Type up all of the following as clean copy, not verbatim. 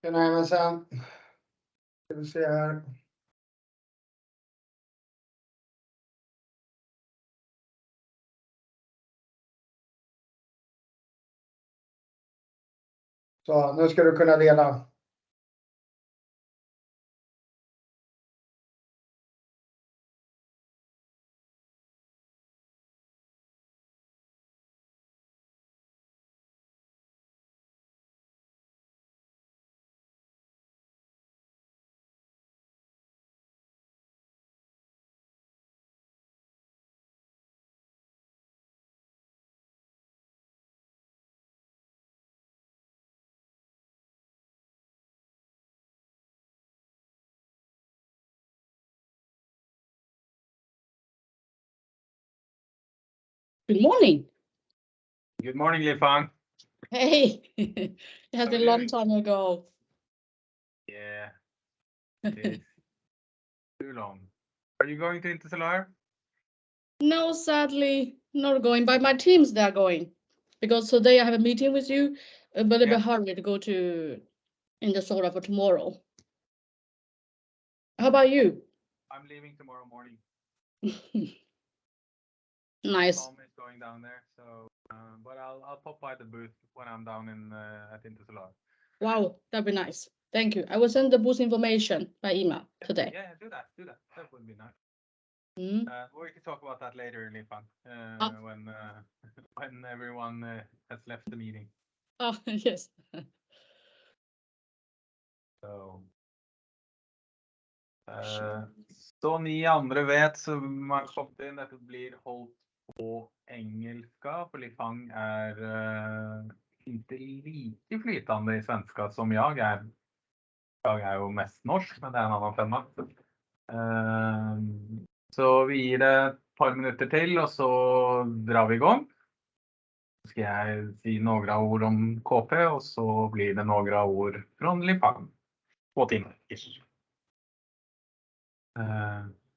Jajamensan. Ska vi se här. Så, nu ska du kunna dela. Good morning. Good morning, Lifang. Hey, it has been a long time ago. Yeah, it's too long. Are you going to Interstellar? No, sadly, not going. But my teams, they're going. Because today I have a meeting with you, but a bit hurry to go to Interstellar for tomorrow. How about you? I'm leaving tomorrow morning. Nice. Tom is going down there, so but I'll pop by the booth when I'm down in at Interstellar. Wow, that'd be nice. Thank you. I will send the booth information by email today. Yeah, do that. That would be nice. Mm. We can talk about that later, Lifang, when everyone has left the meeting. Oh, yes. Så ni andre vet som har kommet inn, dette blir holdt på engelska, for Lifang inte lite flytande i svenska som jag är. Jag är ju mest norsk, men det är en annan femma. Så vi ger det ett par minuter till och så drar vi igång. Ska jag säga några ord om KP och så blir det några ord från Lifang. 2 timmar.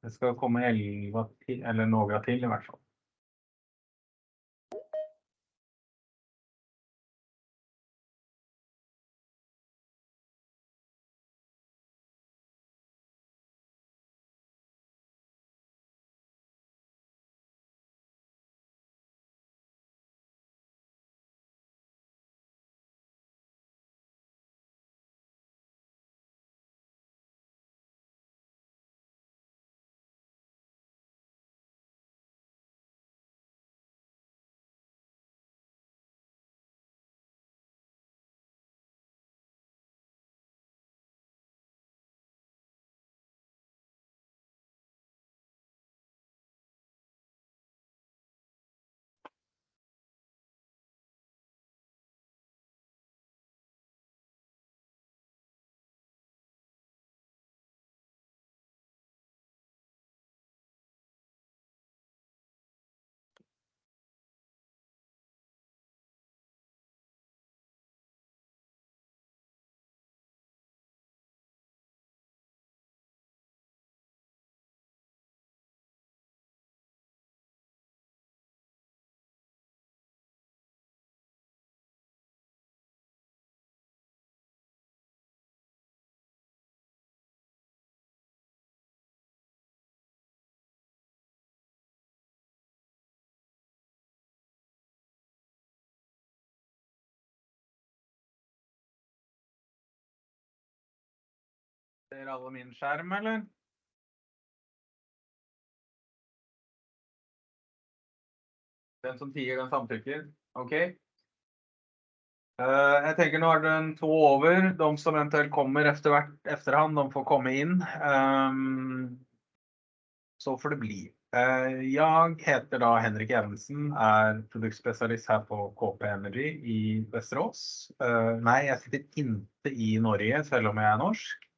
Det ska komma 11 till, eller några till i hvert fall. Ser alla min skärm eller? Den som tiger, den samtycker. Okej. Jag tänker nu har den 2 over. De som eventuellt kommer efterhand, de får komma in. Så får det bli. Jag heter då Henrik Evensen, är produktspecialist här på KP Energy i Västerås. Nej, jag sitter inte i Norge, selv om jag är norsk,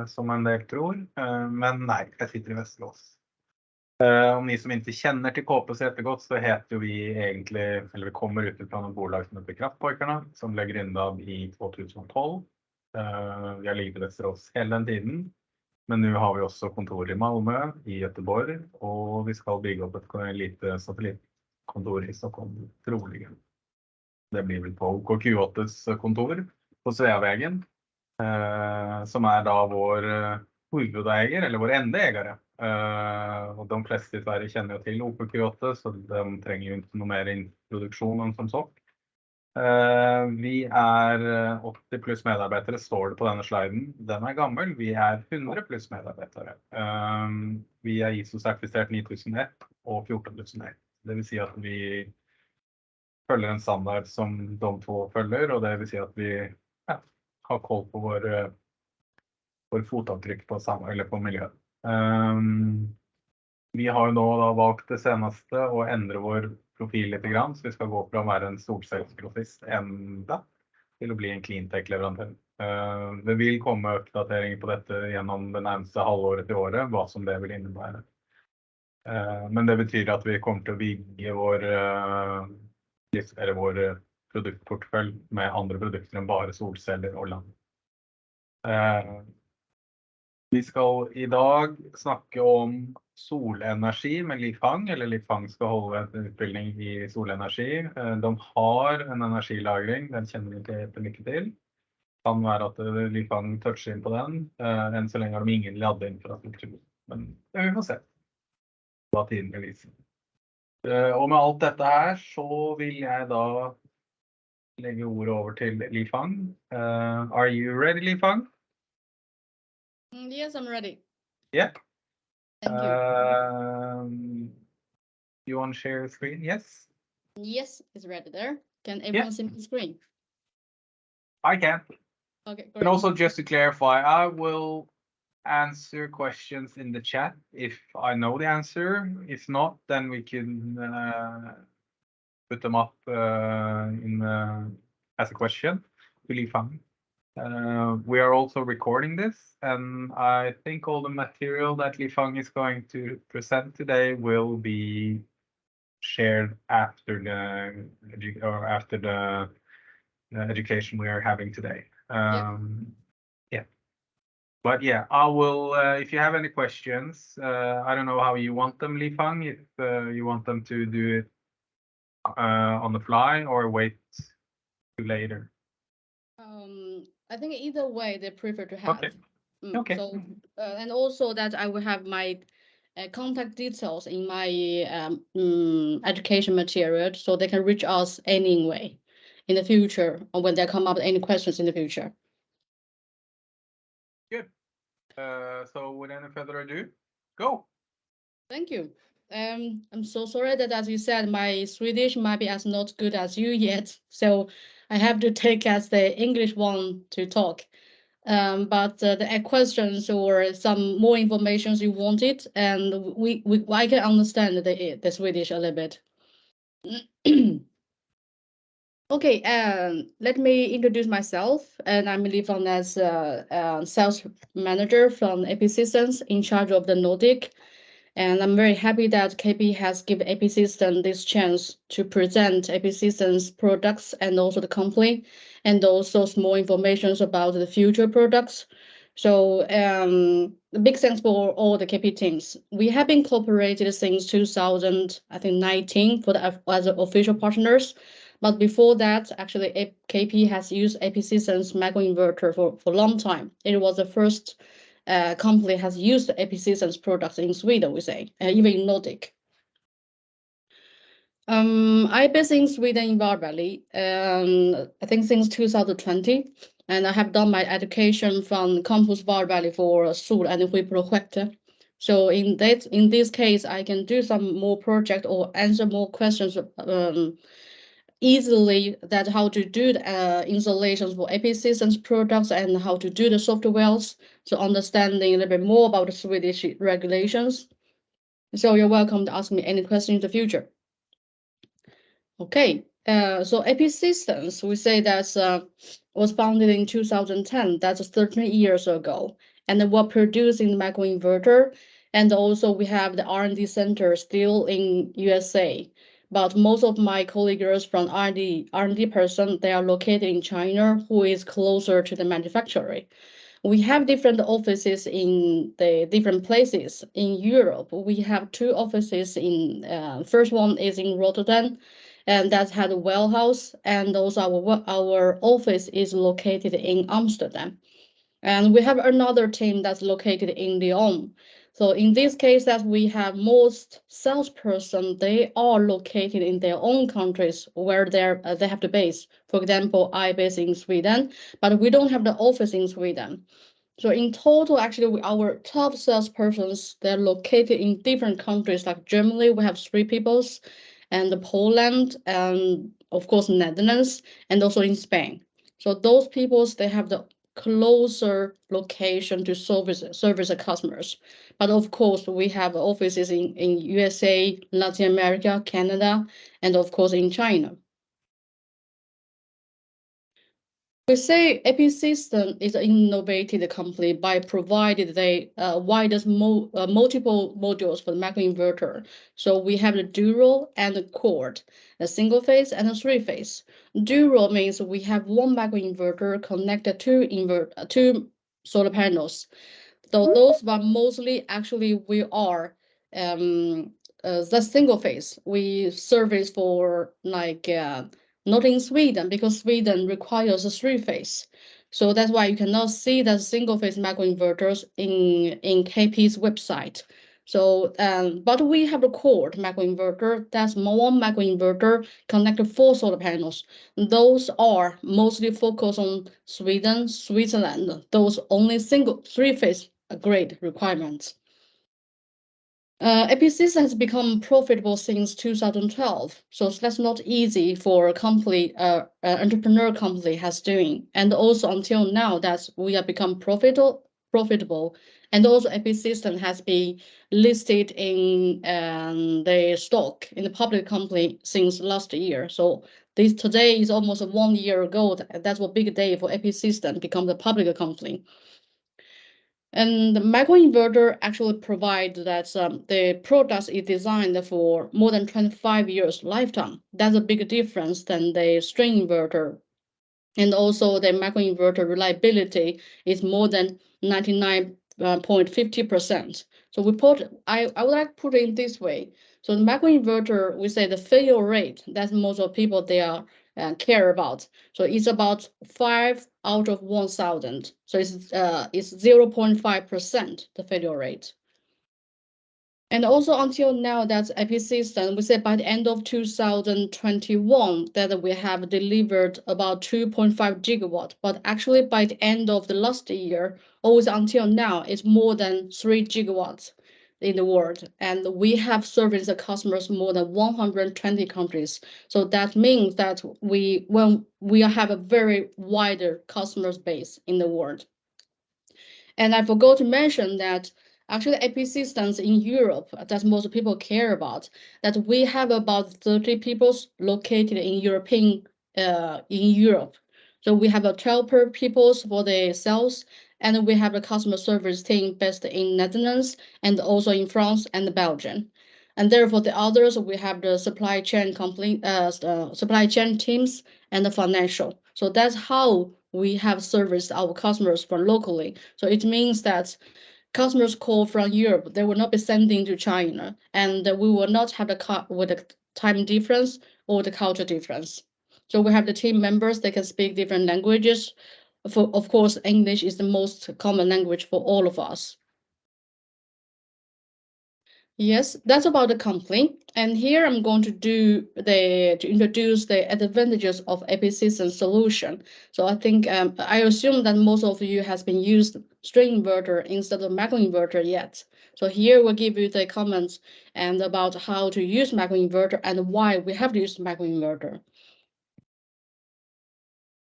som en del tror. Men nej, jag sitter i Västerås. Om ni som inte känner till KP så jättegott så heter vi egentligen, eller vi kommer utifrån ett bolag som heter Kraftpojkarna som blev grundad i 2012. Vi har ligget i Västerås hela den tiden. Men nu har vi också kontor i Malmö, i Göteborg och vi ska bygga upp ett litet satellitkontor i Stockholm, troligen. Det blir väl på OKQ8s kontor på Sveavägen. som da vår hovedeier, eller vår ende eiere. Og de fleste i Sverige kjenner jo til OP28, så de trenger jo ikke noe mer introduksjon enn som så. Vi 80 pluss medarbeidere, står det på denne sliden. Den gammel. Vi 100 pluss medarbeidere. Vi ISO-sertifisert 9001 og 14001. Det vil si at vi følger en standard som de to følger, og det vil si at vi har koll på vår fotavtrykk på eller på miljøet. Vi har jo nå da valgt det seneste å endre vår profil litt grann, så vi skal gå fra å være en solcellsgrossist enda til å bli en cleantech-leverandør. Det vil komme oppdateringer på dette gjennom det nærmeste halvåret til året, hva som det vil innebære. Men det betyr at vi kommer til å bygge vår produktportfølj med andre produkter enn bare solceller og land. Vi skal i dag snakke om solenergi med Lifang, eller Lifang skal holde en utbildning i solenergi. De har en energilagring, den kjenner vi ikke mye til. Det kan være at Lifang toucher inn på den, enn så lenge har de ingen ladeinfrastruktur. Men vi får se hva tiden vil vise. Og med alt dette her, så vil jeg da legge ordet over til Lifang. Are you ready, Lifang? Yes, I'm ready. Yeah. Thank you. You want to share your screen? Yes? Yes, it's ready there. Can everyone see my screen? I can. Okay, great. And also just to clarify, I will answer questions in the chat if I know the answer. If not, then we can put them up as a question. Really fun. We are also recording this, and I think all the material that Lifang is going to present today will be shared after the education we are having today. Yeah. But yeah, I will, if you have any questions, I don't know how you want them, Lifang, if you want them to do it on the fly or wait to later. I think either way they prefer to have. Okay. Okay. So, and also that I will have my contact details in my education material, so they can reach us anyway in the future, or when they come up with any questions in the future. Good. So with any further ado, go. Thank you. I'm so sorry that, as you said, my Swedish might be as not good as you yet, so I have to take as the English one to talk. But the questions or some more information you wanted, and I can understand the Swedish a little bit. Okay, let me introduce myself, and I'm Lifang as a sales manager from APsystems in charge of the Nordic. And I'm very happy that KP has given APsystems this chance to present APsystems products and also the company, and also small information about the future products. So big thanks for all the KP teams. We have been cooperated since 2019 as official partners. But before that, actually, KP has used APsystems microinverter for a long time. It was the first company has used APsystems products in Sweden, we say, even in Nordic. I based in Sweden in Varberg, I think since 2020, and I have done my education from Campus Varberg for Sol Energy project. So in this case, I can do some more project or answer more questions easily, that how to do the installations for APsystems products and how to do the softwares, so understanding a little bit more about the Swedish regulations. So you're welcome to ask me any question in the future. Okay, so APsystems, we say that was founded in 2010, that's 13 years ago, and we're producing microinverter, and also we have the R&D center still in USA. But most of my colleagues from R&D person, they are located in China, who is closer to the manufacturer. We have different offices in the different places. In Europe, we have 2 offices. First one is in Rotterdam, and that had a warehouse, and also our office is located in Amsterdam. And we have another team that's located in Lyon. So in this case, that we have most salesperson, they are located in their own countries where they have the base. For example, I base in Sweden, but we don't have the office in Sweden. So in total, actually, our top salespersons, they're located in different countries. Like Germany, we have 3 people, and Poland, and of course Netherlands, and also in Spain. So those people, they have the closer location to service the customers. But of course, we have offices in USA, Latin America, Canada, and of course in China. We say APsystems is an innovative company by providing the widest multiple modules for the microinverter. So we have the dual and the quad, the single phase and the 3-phase. Dual means we have one microinverter connected to two solar panels. So those, but mostly actually we are the single phase. We service for like not in Sweden, because Sweden requires a 3-phase. So that's why you cannot see the single phase microinverters in KP's website. So but we have a core microinverter. That's one microinverter connected 4 solar panels. Those are mostly focused on Sweden, Switzerland. Those only single 3-phase grade requirements. APsystems has become profitable since 2012, so that's not easy for a company, entrepreneur company has doing. And also until now, that we have become profitable. And also APsystems has been listed in the stock in the public company since last year. So this today is almost 1 year ago. That's a big day for APsystems become the public company. And the microinverter actually provides that the product is designed for more than 25 years lifetime. That's a big difference than the string inverter. And also the microinverter reliability is more than 99.50%. So I would like to put it in this way. So the microinverter, we say the failure rate, that's most of people they are care about. So it's about 5 out of 1,000. So it's 0.5% the failure rate. And also until now, that's APsystems, we say by the end of 2021 that we have delivered about 2.5 gigawatt, but actually by the end of the last year, always until now, it's more than 3 gigawatts in the world. And we have serviced the customers more than 120 countries. So that means that we have a very wider customer base in the world. And I forgot to mention that actually APsystems in Europe, that most people care about, that we have about 30 people located in Europe. So we have 12 people for the sales, and we have a customer service team based in Netherlands and also in France and Belgium. And therefore the others, we have the supply chain supply chain teams and the financial. So that's how we have serviced our customers from locally. So it means that customers call from Europe, they will not be sending to China, and we will not have the time difference or the culture difference. So we have the team members, they can speak different languages. Of course, English is the most common language for all of us. Yes, that's about the company. And here I'm going to introduce the advantages of APsystems solution. So I think I assume that most of you has been used string inverter instead of microinverter yet. So here we'll give you the comments and about how to use microinverter and why we have to use microinverter.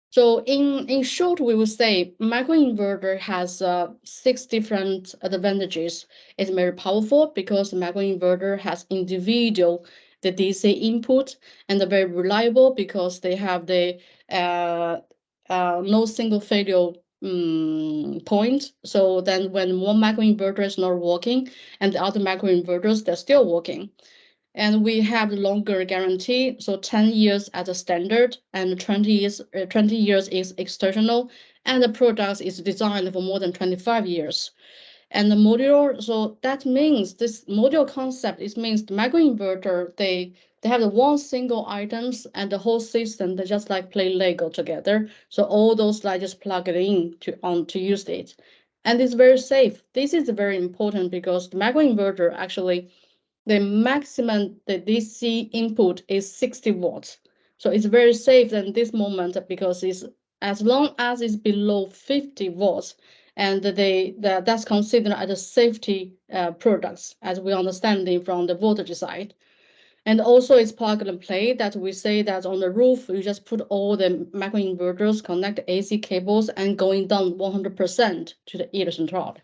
So in short, we will say microinverter has 6 different advantages. It's very powerful because the microinverter has individual the DC input, and they're very reliable because they have the no single failure point. So then when one microinverter is not working and the other microinverters, they're still working. And we have longer guarantee, so 10 years as a standard and 20 years is external, and the product is designed for more than 25 years. And the modular, so that means this module concept, it means the microinverter, They have the one single items and the whole system. They just like play Lego together. So all those like just plug it in to use it, and it's very safe. This is very important because the microinverter actually the maximum the DC input is 60 watts. So it's very safe in this moment because it's as long as it's below 50 watts, and that's considered as a safety products as we understand it from the voltage side. And also it's plug and play that we say that on the roof, you just put all the microinverters, connect AC cables and going down 100% to the electrode.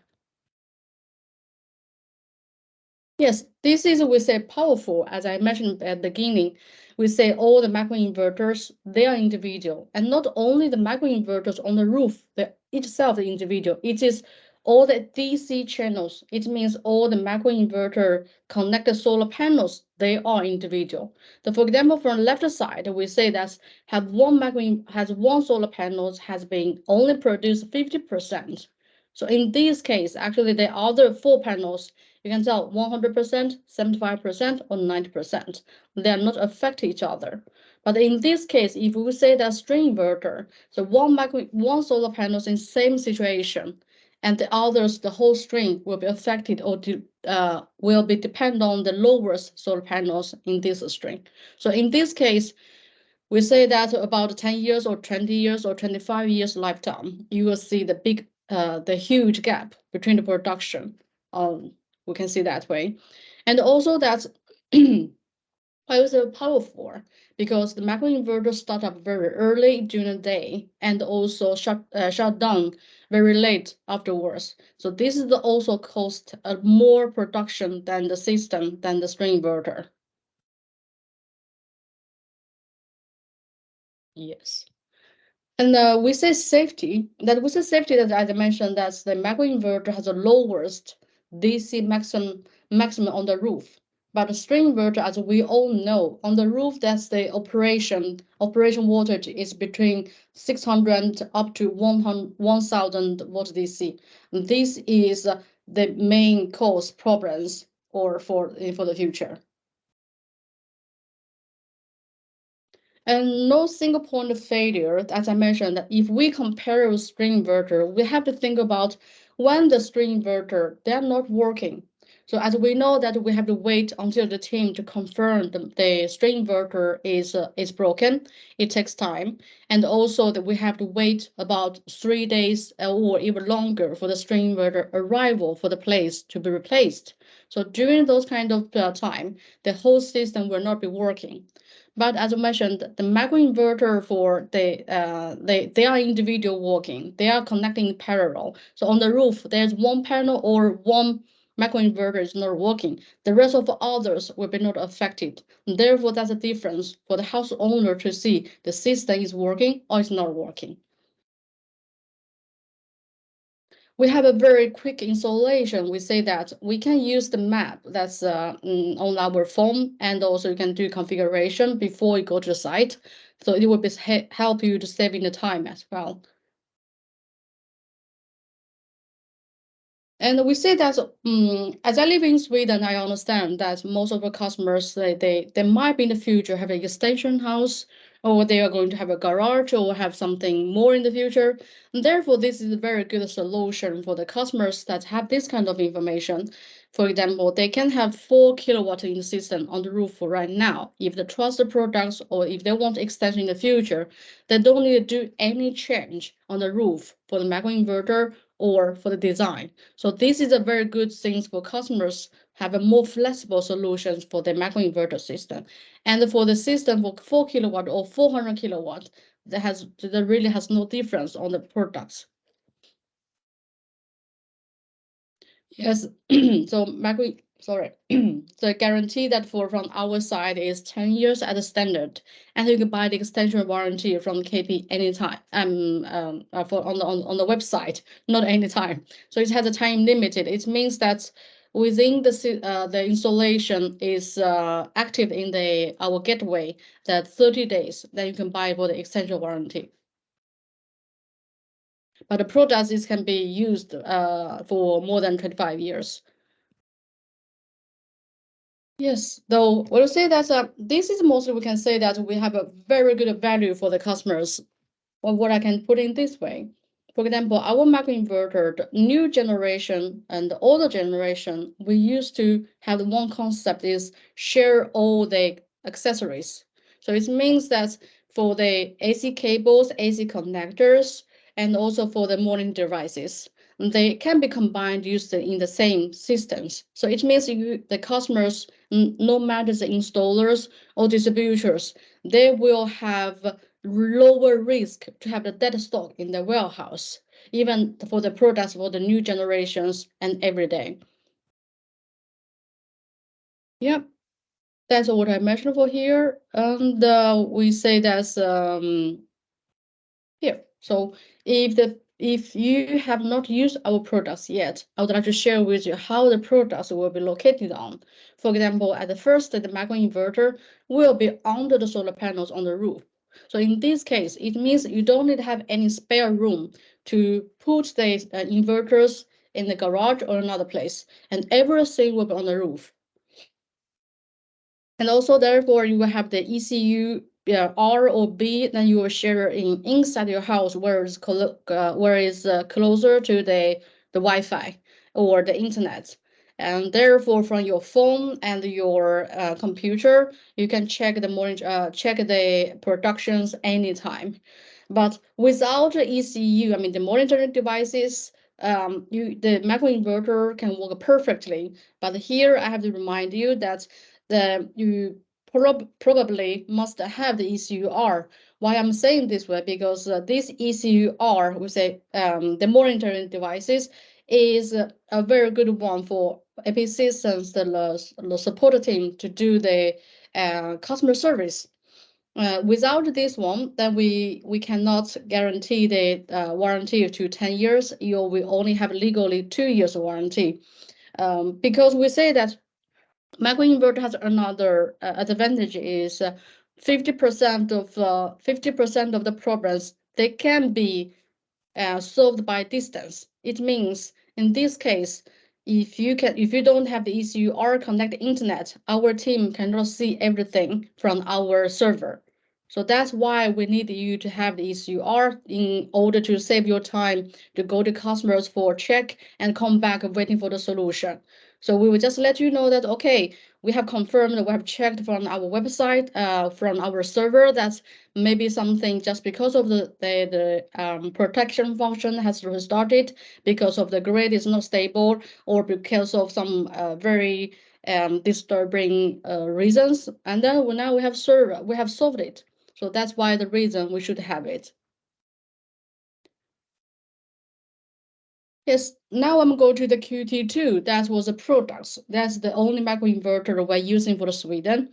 Yes, this is we say powerful. As I mentioned at the beginning, we say all the microinverters, they are individual. And not only the microinverters on the roof, itself is individual. It is all the DC channels. It means all the microinverter connected solar panels, they are individual. So for example, from the left side, we say that have one solar panels has been only produced 50%. So in this case, actually the other 4 panels you can tell 100%, 75%, or 90%. They are not affect each other. But in this case, if we say that string inverter, so one solar panels in same situation, and the others, the whole string will be affected or will be depend on the lowest solar panels in this string. So in this case, we say that about 10 years or 20 years or 25 years lifetime, you will see the huge gap between the production. We can see that way. And also that's why it's so powerful because the microinverter start up very early during the day and also shut down very late afterwards. So this is also cost more production than the system than the string inverter. Yes. And we say safety, that as I mentioned, that the microinverter has the lowest DC maximum on the roof. But the string inverter, as we all know, on the roof, that's the operation voltage is between 600 up to 1000 volt DC. This is the main cause problems or for the future. And no single point of failure, as I mentioned, if we compare with string inverter, we have to think about when the string inverter, they're not working. So as we know that we have to wait until the team to confirm the string inverter is broken. It takes time. And also that we have to wait about 3 days or even longer for the string inverter arrival for the place to be replaced. So during those kind of time, the whole system will not be working. But as I mentioned, the microinverter for they are individual working. They are connecting in parallel. So on the roof, there's one panel or one microinverter is not working. The rest of the others will be not affected. Therefore, that's a difference for the house owner to see the system is working or it's not working. We have a very quick installation. We say that we can use the map that's on our phone, and also you can do configuration before you go to the site. So it will be help you to save in the time as well. And we say that as I live in Sweden, I understand that most of the customers they might be in the future have an extension house, or they are going to have a garage or have something more in the future. And therefore, this is a very good solution for the customers that have this kind of information. For example, they can have 4 kilowatt in the system on the roof right now. If they trust the products or if they want extension in the future, they don't need to do any change on the roof for the microinverter or for the design. So this is a very good thing for customers have a more flexible solutions for the microinverter system. And for the system for 4 kilowatt or 400 kilowatt, there really has no difference on the products. Yes, so the guarantee that from our side is 10 years at the standard, and you can buy the extension warranty from KP anytime. For on the website, not anytime. So it has a time limited. It means that within the installation is active in our gateway, that 30 days, then you can buy for the extension warranty. But the products can be used for more than 25 years. Yes, though we'll say that this is mostly we can say that we have a very good value for the customers. Or what I can put in this way. For example, our microinverter, the new generation and the older generation, we used to have one concept is share all the accessories. So it means that for the AC cables, AC connectors, and also for the monitoring devices, they can be combined used in the same systems. So it means the customers, no matter the installers or distributors, they will have lower risk to have the dead stock in the warehouse, even for the products for the new generations and every day. Yep, that's what I mentioned for here. And we say that's here. So if you have not used our products yet, I would like to share with you how the products will be located on. For example, at the first, the microinverter will be under the solar panels on the roof. So in this case, it means you don't need to have any spare room to put the inverters in the garage or another place, and everything will be on the roof. And also, therefore, you will have the ECU R or B, then you will share inside your house where is closer to the Wi-Fi or the internet. And therefore, from your phone and your computer, you can check the productions anytime. But without the ECU, I mean the monitoring devices, the microinverter can work perfectly. But here I have to remind you that you probably must have the ECUR. Why I'm saying this way, because this ECUR, we say the monitoring devices, is a very good one for APsystems, the support team to do the customer service. Without this one, then we cannot guarantee the warranty to 10 years. You will only have legally 2 years warranty. Because we say that microinverter has another advantage is 50% of the problems they can be solved by distance. It means in this case, if you don't have the ECU or connect internet, our team cannot see everything from our server. So that's why we need you to have the ECUR in order to save your time to go to customers for check and come back waiting for the solution. So we will just let you know that, okay, we have confirmed, we have checked from our website, from our server, that maybe something just because of the protection function has restarted, because of the grid is not stable, or because of some very disturbing reasons. And then now we have solved it. So that's why the reason we should have it. Yes, now I'm going to the QT2. That was the products. That's the only microinverter we're using for Sweden.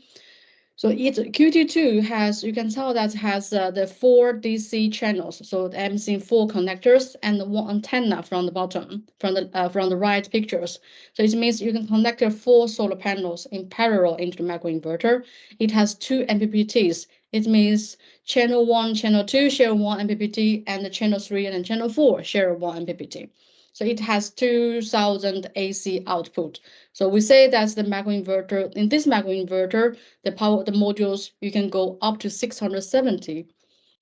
So QT2 has, you can tell that has the 4 DC channels. So I'm seeing 4 connectors and 1 antenna from the bottom, from the right pictures. So it means you can connect 4 solar panels in parallel into the microinverter. It has 2 MPPTs. It means channel 1, channel 2 share 1 MPPT, and the channel 3 and channel 4 share 1 MPPT. So it has 2000 AC output. So we say that's the microinverter. In this microinverter, the modules, you can go up to 670.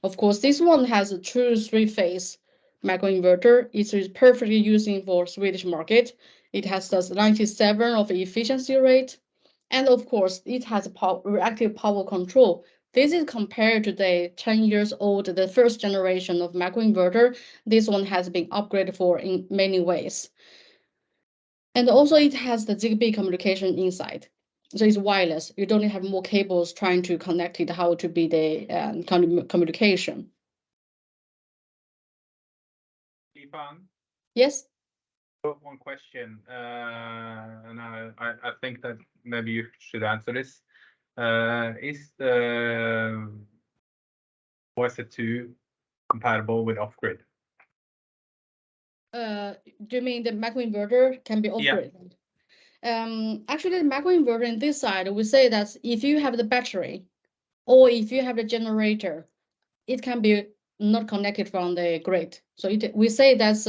Of course, this one has a true 3-phase microinverter. It is perfectly using for Swedish market. It has the 97 of efficiency rate. And of course, it has reactive power control. This is compared to the 10 years old, the first generation of microinverter. This one has been upgraded for in many ways. And also it has the Zigbee communication inside. So it's wireless. You don't have more cables trying to connect it, how to be the communication. Stefan, Yes? one question, and I think that maybe you should answer this. Is the OS2 compatible with off-grid? Do you mean the microinverter can be off-grid? Yeah. Actually, the microinverter in this side, we say that if you have the battery or if you have the generator, it can be not connected from the grid. So we say that's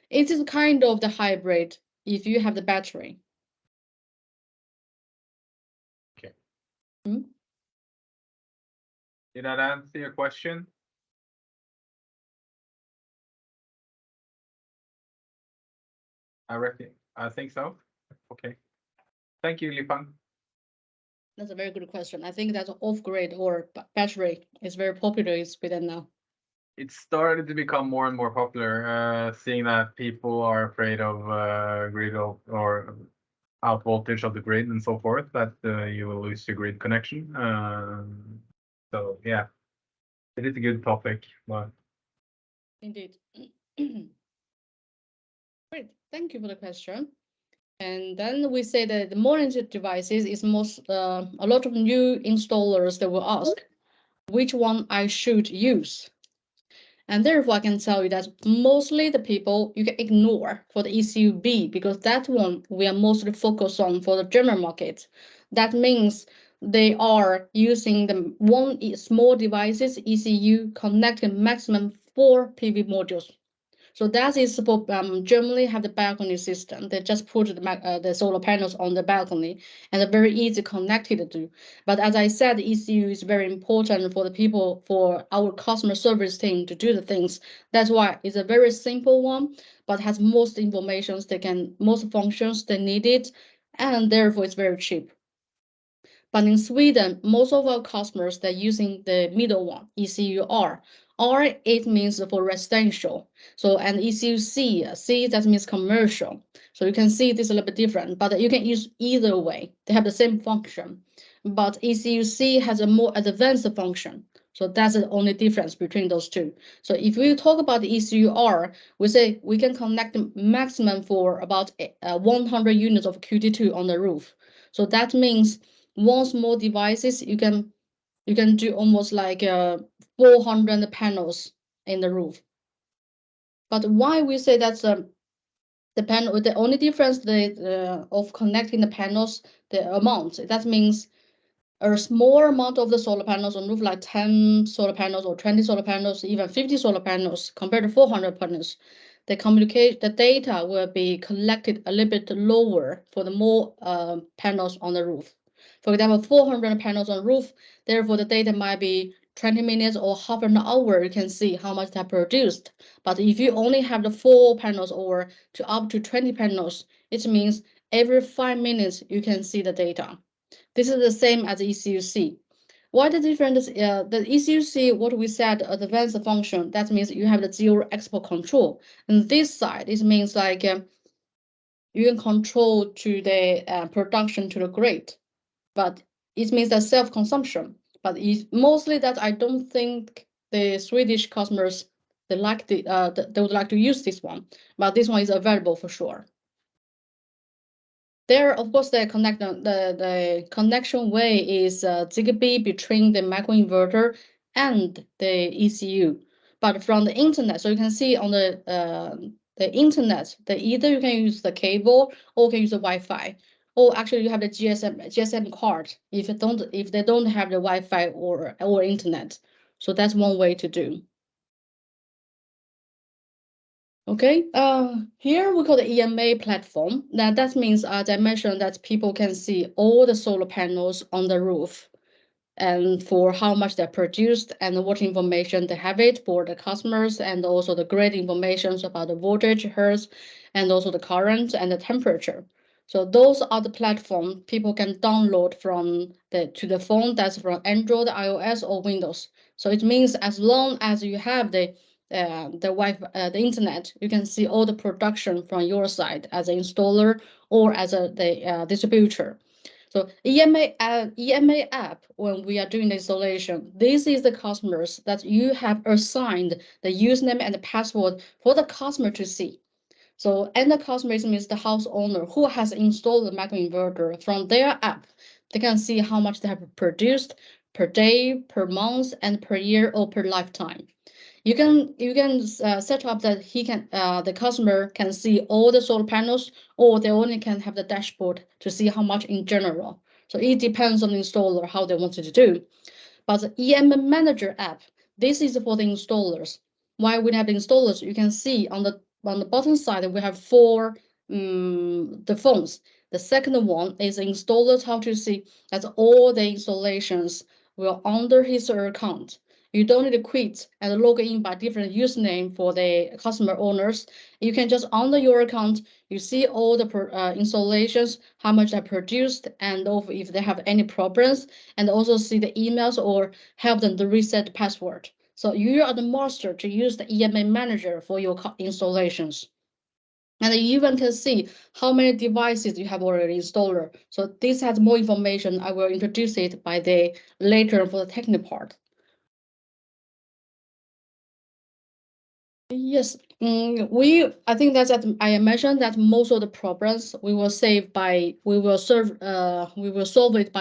it is kind of the hybrid if you have the battery. Did that answer your question? I think so. Okay. Thank you, Lifang. That's a very good question. I think that off-grid or battery is very popular in Sweden now. It started to become more and more popular, seeing that people are afraid of grid or out voltage of the grid and so forth, that you will lose your grid connection. So yeah, it is a good topic. But... Indeed. Great, thank you for the question. And then we say that the monitored devices is a lot of new installers that will ask which one I should use. And therefore, I can tell you that mostly the people you can ignore for the ECU-B, because that one we are mostly focused on for the general market. That means they are using the small devices, ECU, connecting maximum 4 PV modules. So that is for Germany have the balcony system. They just put the solar panels on the balcony and they're very easy connected to. But as I said, ECU is very important for the people, for our customer service team to do the things. That's why it's a very simple one, but has most information most functions they needed, and therefore it's very cheap. But in Sweden, most of our customers, they're using the middle one, ECU-R. R, it means for residential. So, and ECU-C, C, that means commercial. So you can see this a little bit different, but you can use either way. They have the same function. But ECU-C has a more advanced function. So that's the only difference between those two. So if we talk about the ECU-R, we say we can connect the maximum for about 100 units of QT2 on the roof. So that means one small devices, you can do almost like 400 panels in the roof. But why we say that's the panel, the only difference of connecting the panels, the amount, that means a small amount of the solar panels on roof, like 10 solar panels or 20 solar panels, even 50 solar panels compared to 400 panels, the data will be collected a little bit lower for the more panels on the roof. For example, 400 panels on roof, therefore the data might be 20 minutes or half an hour, you can see how much they produced. But if you only have the 4 panels or up to 20 panels, it means every 5 minutes you can see the data. This is the same as ECU-C. What the difference is, the ECU-C, what we said, advanced function, that means you have the zero export control. And this side, it means like you can control to the production to the grid, but it means that self-consumption. But mostly that I don't think the Swedish customers, they would like to use this one, but this one is available for sure. There, of course, the connection way is Zigbee between the microinverter and the ECU. But from the internet, so you can see on the internet, either you can use the cable or you can use the Wi-Fi. Or actually, you have the GSM card if they don't have the Wi-Fi or internet. So that's one way to do. Okay, here we call the EMA platform. That means, as I mentioned, that people can see all the solar panels on the roof and for how much they're produced and what information they have it for the customers, and also the grid information about the voltage, hertz, and also the current and the temperature. So those are the platform people can download to the phone, that's from Android, iOS, or Windows. So it means as long as you have the Wi-Fi, the internet, you can see all the production from your side as an installer or as the distributor. So EMA app, when we are doing the installation, this is the customers that you have assigned the username and the password for the customer to see. So, and the customer means the house owner who has installed the microinverter from their app. They can see how much they have produced per day, per month, and per year or per lifetime. You can set up that the customer can see all the solar panels, or they only can have the dashboard to see how much in general. So it depends on the installer how they want it to do. But the EM Manager app, this is for the installers. Why we have the installers? You can see on the bottom side we have 4 the phones. The second one is installers how to see that all the installations will under his account. You don't need to quit and log in by different username for the customer owners. You can just under your account, you see all the installations, how much they produced, and also if they have any problems, and also see the emails or help them to reset the password. So you are the master to use the EMA manager for your installations. And you even can see how many devices you have already installed. So this has more information. I will introduce it by the later for the technical part. Yes, I think that's that I mentioned that most of the problems we will solve it by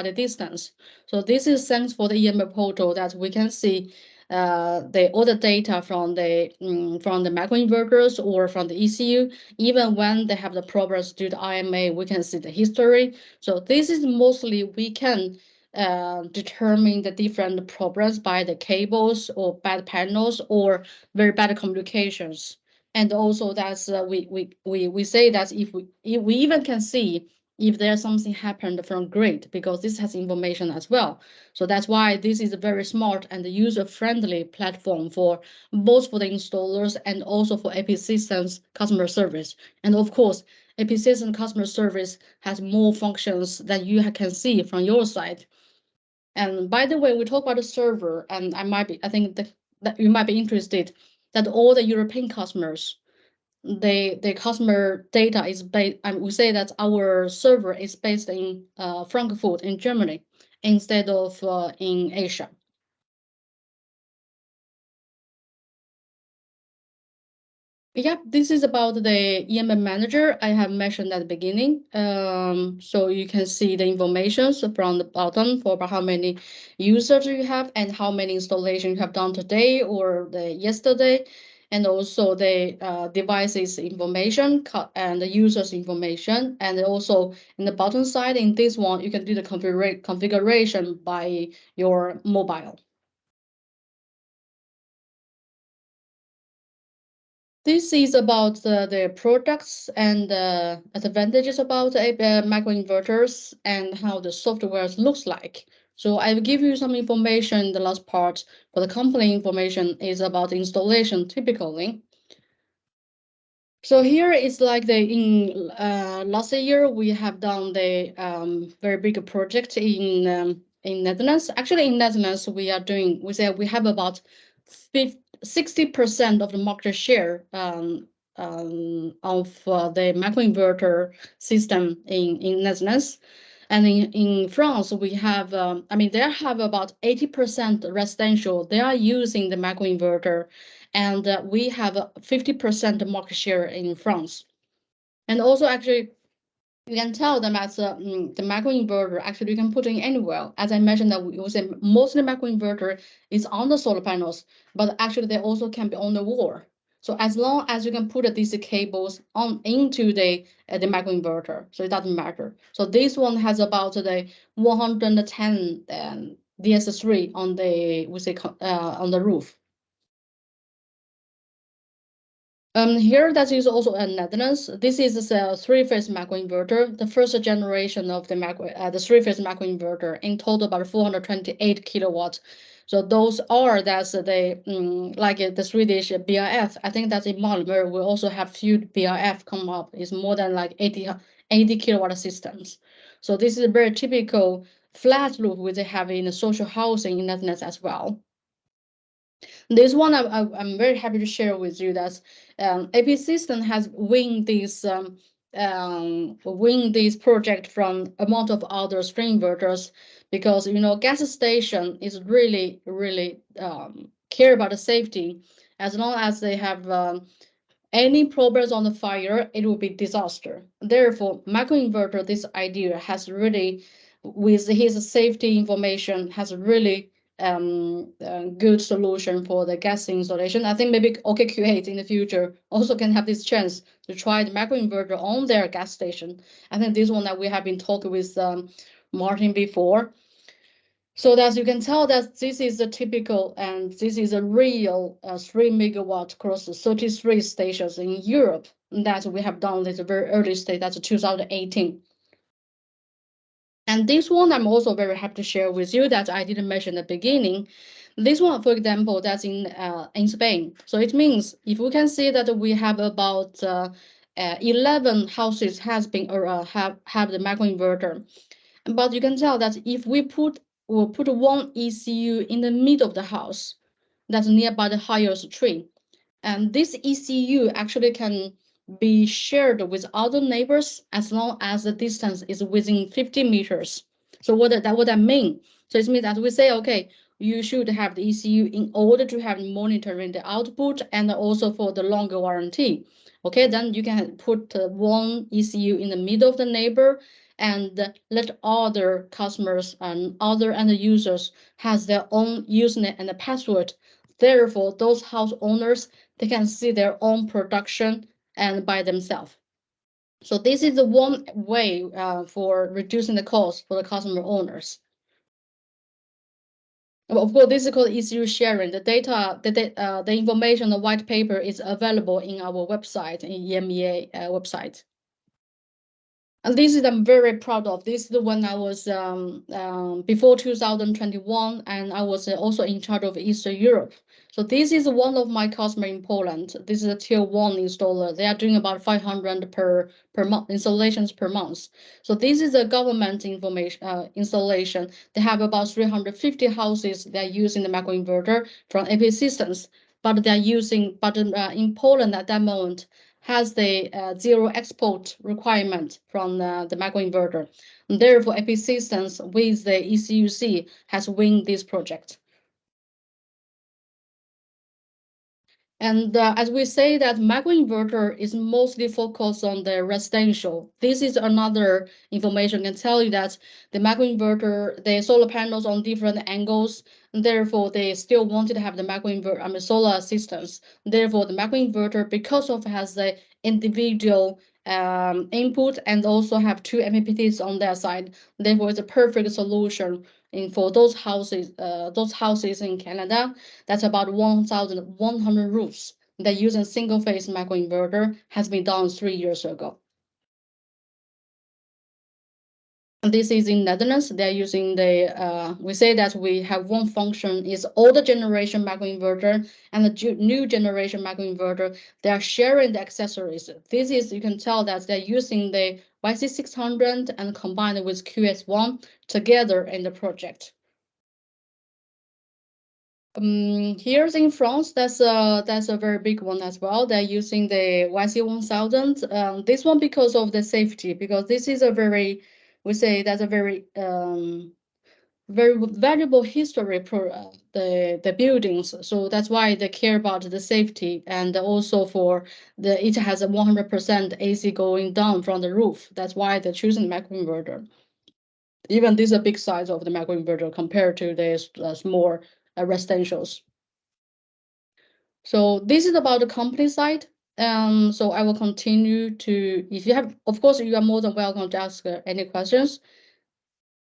the distance. So this is thanks for the EMA portal that we can see all the data from the microinverters or from the ECU. Even when they have the problems due to IMA, we can see the history. So this is mostly we can determine the different problems by the cables or bad panels or very bad communications. And also that's we say that if we even can see if there's something happened from grid, because this has information as well. So that's why this is a very smart and user-friendly platform for both for the installers and also for APsystems customer service. And of course, APsystems customer service has more functions that you can see from your side. And by the way, we talk about the server, and I think that you might be interested that all the European customers, the customer data is based, and we say that our server is based in Frankfurt in Germany instead of in Asia. Yep, this is about the EMA manager I have mentioned at the beginning. So you can see the information from the bottom for how many users you have and how many installations you have done today or yesterday, and also the devices information and the users information. And also in the bottom side, in this one, you can do the configuration by your mobile. This is about the products and advantages about microinverters and how the software looks like. So I will give you some information in the last part, but the company information is about installation typically. So here is like in last year we have done the very big project in Netherlands. Actually, in Netherlands we have about 60% of the market share of the microinverter system in Netherlands. And in France, we have, they have about 80% residential. They are using the microinverter, and we have 50% market share in France. And also, actually, you can tell them as the microinverter, actually, you can put in anywhere. As I mentioned, that we say mostly microinverter is on the solar panels, but actually they also can be on the wall. So as long as you can put DC cables into the microinverter, so it doesn't matter. So this one has about the 110 DS3 on the on the roof. Here that is also a Netherlands. This is a three-phase microinverter, the first generation of the three-phase microinverter, in total about 428 kilowatts. So those are like the Swedish BRF. I think that in Malmö we also have few BRF come up. It's more than like 80 kilowatt systems. So this is a very typical flat roof which they have in the social housing in Netherlands as well. This one I'm very happy to share with you that APsystems has win this project from amount of other string inverters, because gas station is really care about the safety. As long as they have any problems on the fire, it will be disaster. Therefore, microinverter, this idea has really, with his safety information, has really good solution for the gas installation. I think maybe OKQ8 in the future also can have this chance to try the microinverter on their gas station. I think this one that we have been talking with Martin before. So as you can tell that this is a typical and this is a real 3 megawatt across 33 stations in Europe that we have done this very early stage, that's 2018. And this one, I'm also very happy to share with you that I didn't mention at the beginning. This one, for example, that's in Spain. So it means if we can see that we have about 11 houses has been have the microinverter, but you can tell that if we put one ECU in the middle of the house, that's nearby the highest tree, and this ECU actually can be shared with other neighbors as long as the distance is within 50 meters. So what that mean? So it means that we say, okay, you should have the ECU in order to have monitoring the output and also for the longer warranty. Okay, then you can put one ECU in the middle of the neighbor and let other customers and other end users has their own username and password. Therefore, those house owners, they can see their own production and by themselves. So this is the one way for reducing the cost for the customer owners. Of course, this is called ECU sharing. The data, the information, the white paper is available in our website, in EMEA website. And this is I'm very proud of. This is the one I was before 2021, and I was also in charge of Eastern Europe. So this is one of my customer in Poland. This is a tier 1 installer. They are doing about 500 per month installations per month. So this is a government information installation. They have about 350 houses. They're using the microinverter from APsystems, but they're using in Poland at that moment has the zero export requirement from the microinverter. And therefore, APsystems with the ECUC has won this project. And as we say that microinverter is mostly focused on the residential. This is another information can tell you that the microinverter, the solar panels on different angles, and therefore they still wanted to have the microinverter, solar systems. Therefore, the microinverter, because of has the individual input and also have 2 MPPTs on their side, therefore it's a perfect solution for those houses in Canada. That's about 1,100 roofs that use a single-phase microinverter has been done 3 years ago. And this is in Netherlands. They're using the, we say that we have one function is older generation microinverter and the new generation microinverter. They are sharing the accessories. This is, you can tell that they're using the YC600 and combined with QS1 together in the project. Here's in France, that's a very big one as well. They're using the YC1000. This one because of the safety, because this is a very, we say that's a very very valuable history for the buildings. So that's why they care about the safety and also for it has a 100% AC going down from the roof. That's why they're choosing microinverter. Even this is a big size of the microinverter compared to the small residentials. So this is about the company side. So I will continue to, if you have, of course, you are more than welcome to ask any questions.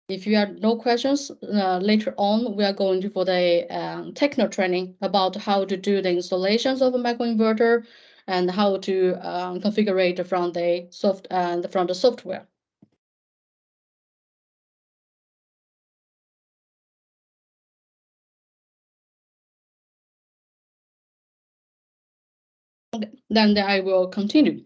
If you have no questions, later on, we are going to for the technical training about how to do the installations of a microinverter and how to configure it from the software. Okay. Then I will continue.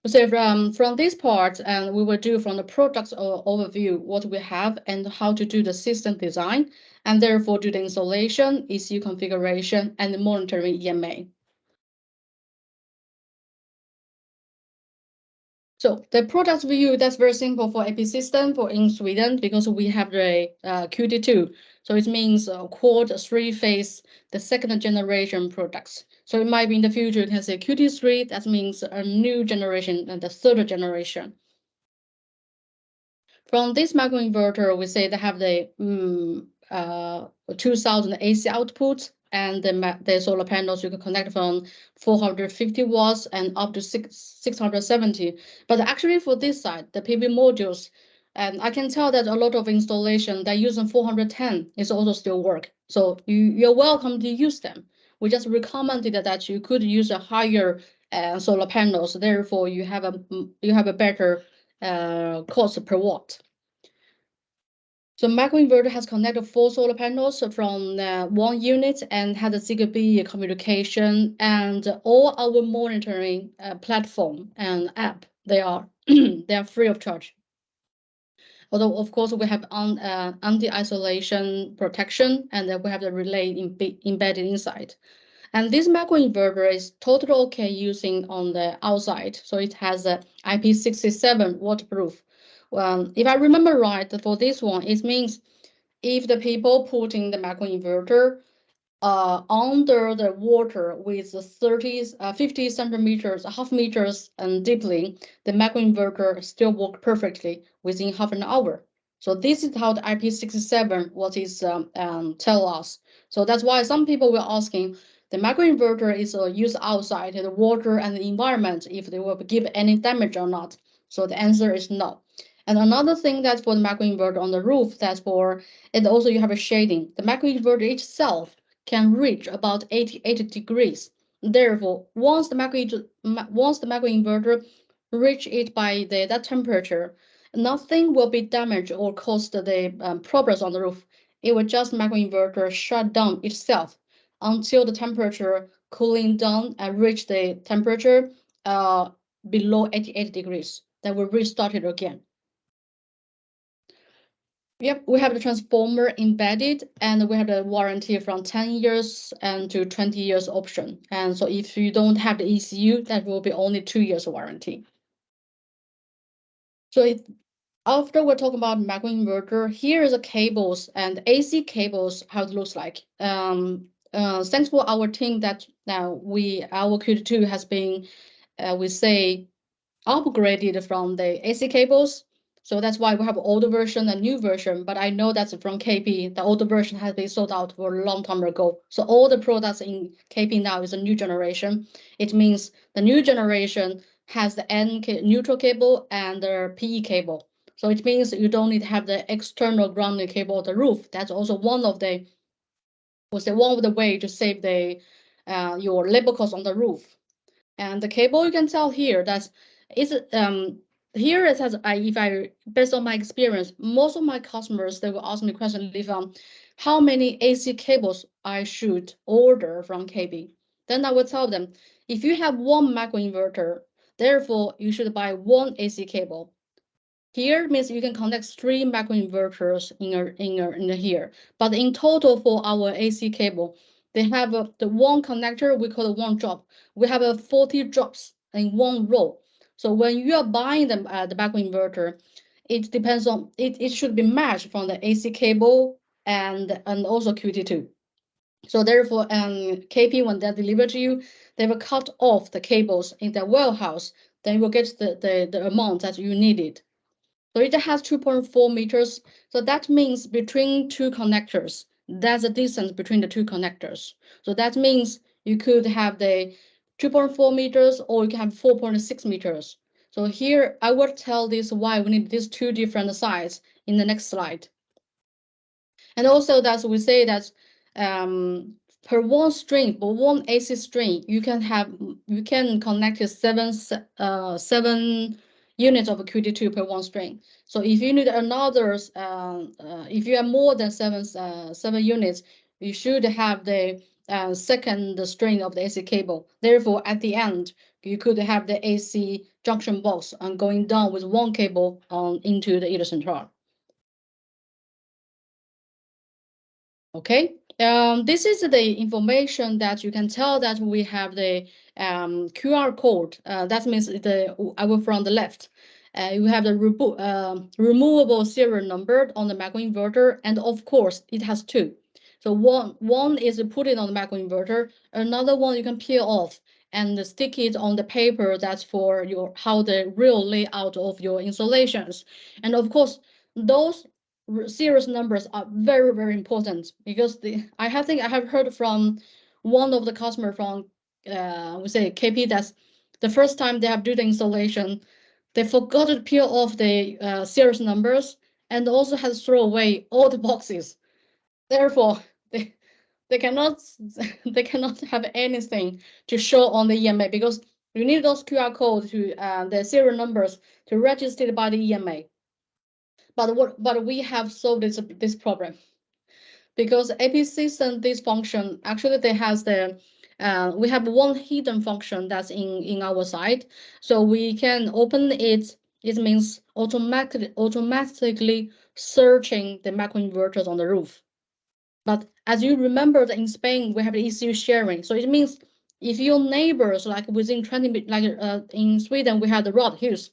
So from this part, and we will do from the products overview what we have and how to do the system design, and therefore do the installation, ECU configuration, and the monitoring EMA. So the products we use, that's very simple for APsystems for in Sweden because we have the QT2. So it means quad 3-phase, the second generation products. So it might be in the future, you can say QT3, that means a new generation and the third generation. From this microinverter, we say they have the 2000 AC output and the solar panels you can connect from 450 watts and up to 670. But actually for this side, the PV modules, and I can tell that a lot of installation they're using 410 is also still work. So you're welcome to use them. We just recommended that you could use a higher solar panels. Therefore, you have a better cost per watt. So microinverter has connected 4 solar panels from 1 unit and had a Zigbee communication, and all our monitoring platform and app, they are they are free of charge. Although of course we have anti-isolation protection, and then we have the relay embedded inside. And this microinverter is totally okay using on the outside. So it has a IP67 waterproof. If I remember right, for this one, it means if the people putting the microinverter under the water with 50 centimeters, half meters and deeply, the microinverter still work perfectly within half an hour. So this is how the IP67 what is tell us. So that's why some people were asking, the microinverter is used outside the water and the environment, if they will give any damage or not. So the answer is no. And another thing that's for the microinverter on the roof, that's for, and also you have a shading. The microinverter itself can reach about 88 degrees. Therefore, once the microinverter reach it by that temperature, nothing will be damaged or cause the problems on the roof. It will just microinverter shut down itself until the temperature cooling down and reach the temperature below 88 degrees. Then will restart it again. Yep, we have the transformer embedded, and we have the warranty from 10 years and to 20 years option. And so if you don't have the ECU, that will be only 2 years warranty. So after we're talking about microinverter, here is the cables and AC cables, how it looks like. Thanks for our team that now our Q2 has been, we say, upgraded from the AC cables. So that's why we have older version and new version. But I know that's from KP. The older version has been sold out for a long time ago. So all the products in KP now is a new generation. It means the new generation has the neutral cable and the PE cable. So it means you don't need to have the external grounding cable on the roof. That's also one of the way to save the your labor cost on the roof. And the cable, you can tell here that is here it has based on my experience, most of my customers, they will ask me question, how many AC cables I should order from KB. Then I will tell them, if you have one microinverter, therefore you should buy one AC cable. Here means you can connect 3 microinverters in here. But in total for our AC cable, they have the one connector, we call it one drop. We have 40 drops in one row. So when you are buying the microinverter, it depends on, it should be matched from the AC cable and also QT2. So therefore, KP, when they deliver to you, they will cut off the cables in the warehouse. Then you will get the amount that you needed. So it has 2.4 meters. So that means between 2 connectors, that's the distance between the 2 connectors. So that means you could have the 2.4 meters or you can have 4.6 meters. So here I will tell this why we need these 2 different sizes in the next slide. And also that we say that per one string, for one AC string, you can connect 7 units of QT2 per one string. So if you need another, if you have more than 7 units, you should have the second string of the AC cable. Therefore, at the end, you could have the AC junction box and going down with one cable into the heater central. Okay, this is the information that you can tell that we have the QR code. That means I will from the left. You have the removable serial number on the microinverter, and of course it has 2. So one is put it on the microinverter, another one you can peel off and stick it on the paper. That's for how the real layout of your installations. And of course, those serious numbers are very, very important, because I think I have heard from one of the customer from we say KP, that's the first time they have do the installation, they forgot to peel off the serious numbers and also had to throw away all the boxes. Therefore, they cannot they cannot have anything to show on the EMA, because You need those QR codes to the serial numbers to register it by the EMA. But we have solved this problem because APsystems this function actually they has the we have one hidden function that's in our site, so we can open it. It means automatically searching the microinverters on the roof. But as you remember that in Spain, we have the ECU sharing. So it means if your neighbors, like within 20, like in Sweden, we have the rod hills.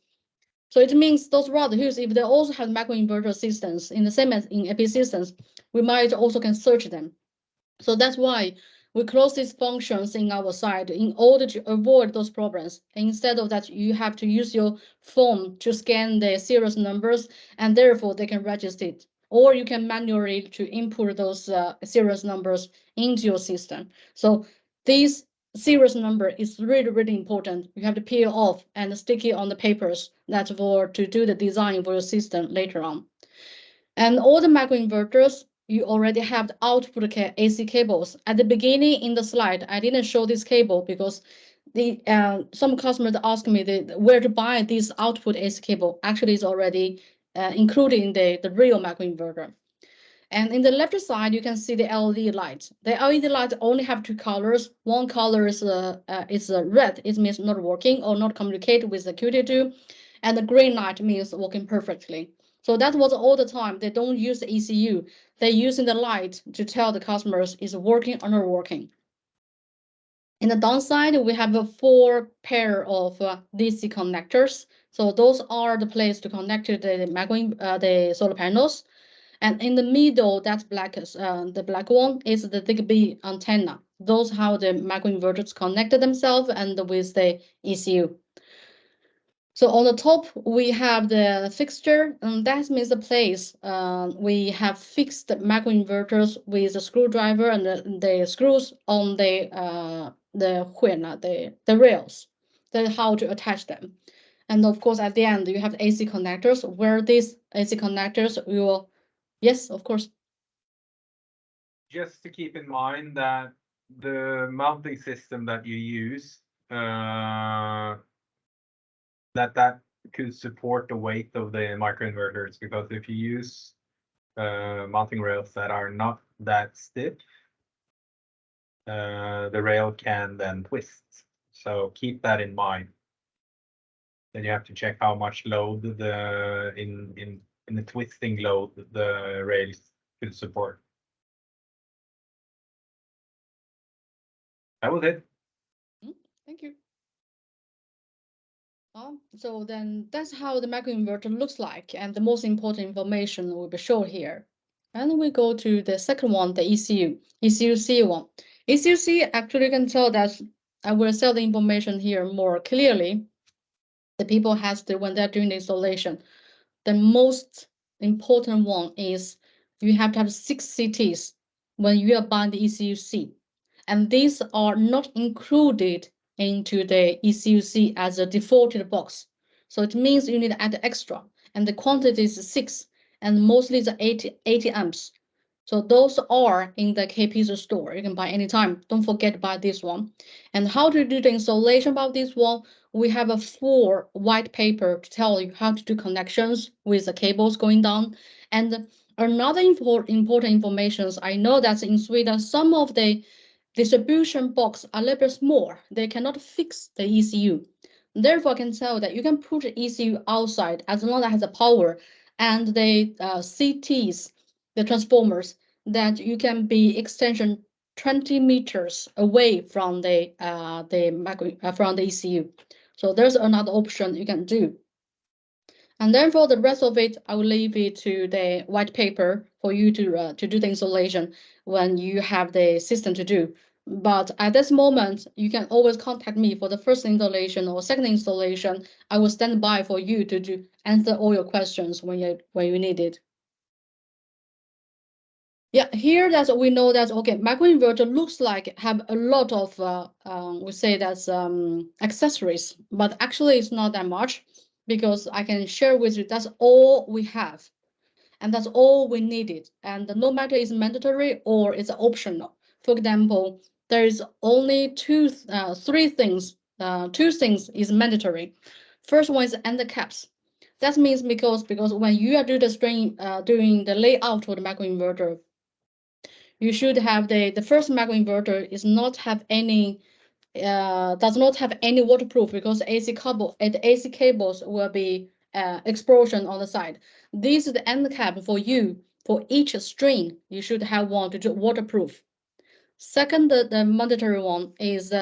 So it means those rod hills, if they also have microinverter systems in the same as in APsystems, we might also can search them. So that's why we close these functions in our site in order to avoid those problems. Instead of that, you have to use your phone to scan the serial numbers, and therefore they can register it. Or you can manually to input those serial numbers into your system. So this serial number is really, really important. You have to peel off and stick it on the papers that's for to do the design for your system later on. And all the microinverters, you already have the output AC cables. At the beginning in the slide, I didn't show this cable because the some customers ask me where to buy this output AC cable. Actually, it's already included in the real microinverter. And in the left side, you can see the LED light. The LED light only have two colors. One color is red. It means not working or not communicate with the QT2. And the green light means working perfectly. So that was all the time. They don't use the ECU. They're using the light to tell the customers is working or not working. In the downside, we have a 4 pair of DC connectors. So those are the place to connect to the solar panels. And in the middle, that's the black one is the Zigbee antenna. Those how the microinverters connected themselves and with the ECU. So on the top, we have the fixture, and that means the place. We have fixed the microinverters with a screwdriver and the screws on the rails. That's how to attach them. And of course, at the end, you have AC connectors, where these AC connectors will. Yes, of course. Just to keep in mind that the mounting system that you use, that could support the weight of the microinverters, because if you use mounting rails that are not that stiff, the rail can then twist. So keep that in mind. Then you have to check how much load in the twisting load the rails could support. That was it. Thank you. So then that's how the microinverter looks like, and the most important information will be shown here. And we go to the second one, the ECU, ECU-C one. ECU-C actually can tell that I will sell the information here more clearly. The people has to, when they're doing the installation, the most important one is you have to have 6 CTs when you are buying the ECU-C. And these are not included into the ECU-C as a defaulted box. So it means you need to add extra. And the quantity is 6, and mostly the 80 amps. So those are in the KP's store. You can buy anytime. Don't forget to buy this one. And how to do the installation about this one, we have a full white paper to tell you how to do connections with the cables going down. And another important information, I know that in Sweden, some of the distribution box are a little bit small. They cannot fix the ECU. Therefore, I can tell that you can put the ECU outside as long as it has the power and the CTs, the transformers, that you can be extension 20 meters away from the ECU. So there's another option you can do. And then for the rest of it, I will leave it to the white paper for you to do the installation when you have the system to do. But at this moment, you can always contact me for the first installation or second installation. I will stand by for you to answer all your questions when you need it. Yeah, here that we know that, okay, microinverter looks like have a lot of, we say that's accessories, but actually it's not that much, because I can share with you, that's all we have. And that's all we needed. And no matter it's mandatory or it's optional. For example, there is only 3 things two things is mandatory. First one is end caps. That means because when you are doing the layout for the microinverter, you should have the first microinverter is not have any does not have any waterproof because AC cables will be explosion on the side. This is the end cap for you. For each string, you should have one to do waterproof. Second, the mandatory one is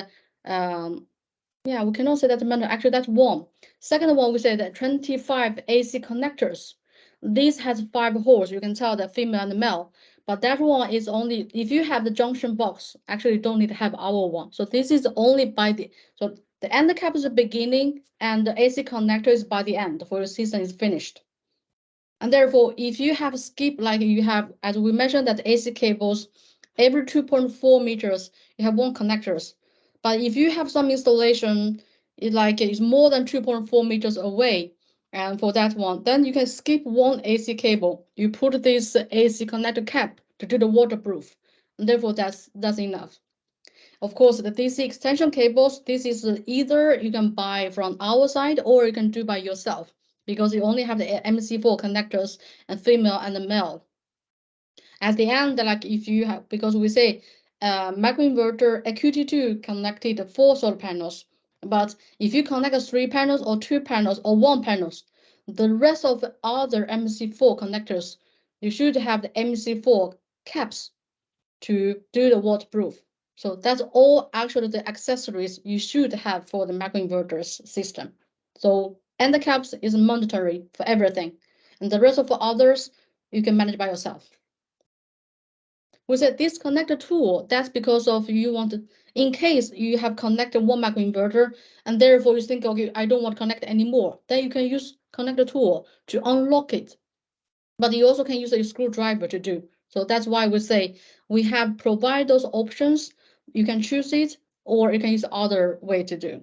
yeah, we cannot say that's mandatory. Actually, that's one. Second one, we say that 25 AC connectors. This has 5 holes. You can tell the female and the male. But that one is only if you have the junction box. Actually, you don't need to have our one. So this is only by so the end cap is the beginning, and the AC connector is by the end for your system is finished. And therefore, if you have skip like you have, as we mentioned, that AC cables, every 2.4 meters, you have one connectors. But if you have some installation, it's more than 2.4 meters away, and for that one, then you can skip one AC cable. You put this AC connector cap to do the waterproof. And therefore, that's enough. Of course, the DC extension cables, this is either you can buy from our side or you can do by yourself because you only have the MC4 connectors and female and the male. At the end, like if you have, because we say microinverter QT2 connected 4 solar panels, but if you connect 3 panels or 2 panels or 1 panels, the rest of the other MC4 connectors, you should have the MC4 caps to do the waterproof. So that's all actually the accessories you should have for the microinverters system. So end caps is mandatory for everything. And the rest of the others, you can manage by yourself. We said this connector tool, that's because of you want to, in case you have connected one microinverter and therefore you think, okay, I don't want to connect anymore, then you can use connector tool to unlock it. But you also can use a screwdriver to do. So that's why we say we have provide those options. You can choose it, or you can use other way to do.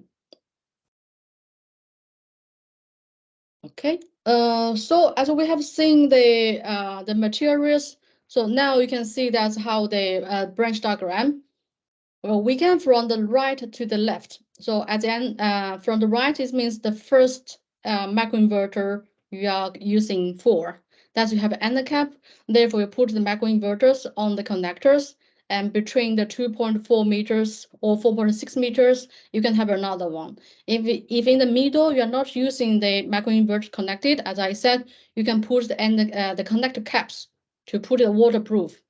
Okay. So as we have seen the materials, so now you can see that's how the branch diagram. Well, we can from the right to the left. So at the end, from the right, it means the first microinverter you are using for. That's you have end cap. Therefore, you put the microinverters on the connectors, and between the 2.4 meters or 4.6 meters, you can have another one. If in the middle you're not using the microinverter connected, as I said, you can put the connector caps to put it waterproof.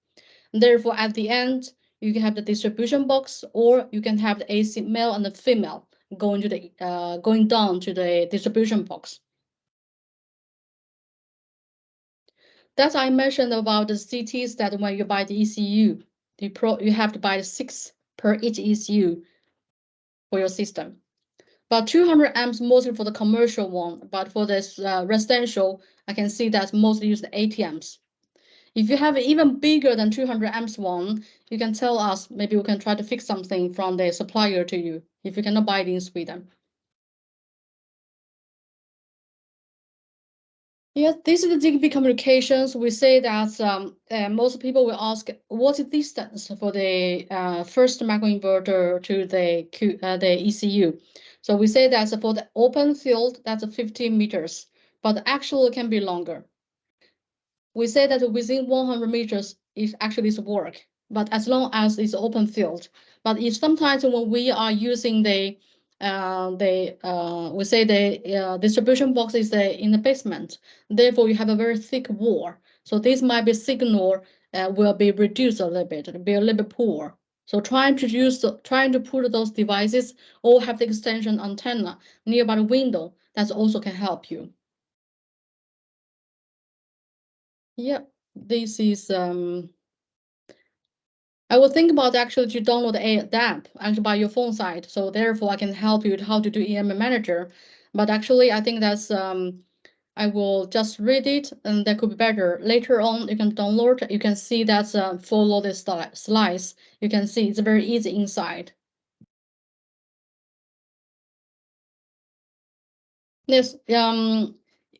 Therefore, at the end, you can have the distribution box, or you can have the AC male and the female going down to the distribution box. That's I mentioned about the CTs that when you buy the ECU, you have to buy 6 per each ECU for your system. But 200 amps mostly for the commercial one, but for this residential, I can see that mostly use the 80 amps. If you have even bigger than 200 amps one, you can tell us, maybe we can try to fix something from the supplier to you if you cannot buy it in Sweden. Yes, this is the ZigBee communications. We say that most people will ask, what is the distance for the first microinverter to the ECU? So we say that for the open field, that's 15 meters, but actually it can be longer. We say that within 100 meters is actually work, but as long as it's open field. But if sometimes when we are using we say the distribution box is in the basement, therefore you have a very thick wall. So this might be signal will be reduced a little bit, be a little bit poor. So trying to put those devices or have the extension antenna nearby the window, that also can help you. Yeah, this is I will think about actually to download the app actually by your phone side. So therefore I can help you how to do EM Manager. But actually I think that's I will just read it and that could be better. Later on you can download, you can see that's follow the slides. You can see it's very easy inside. Yes,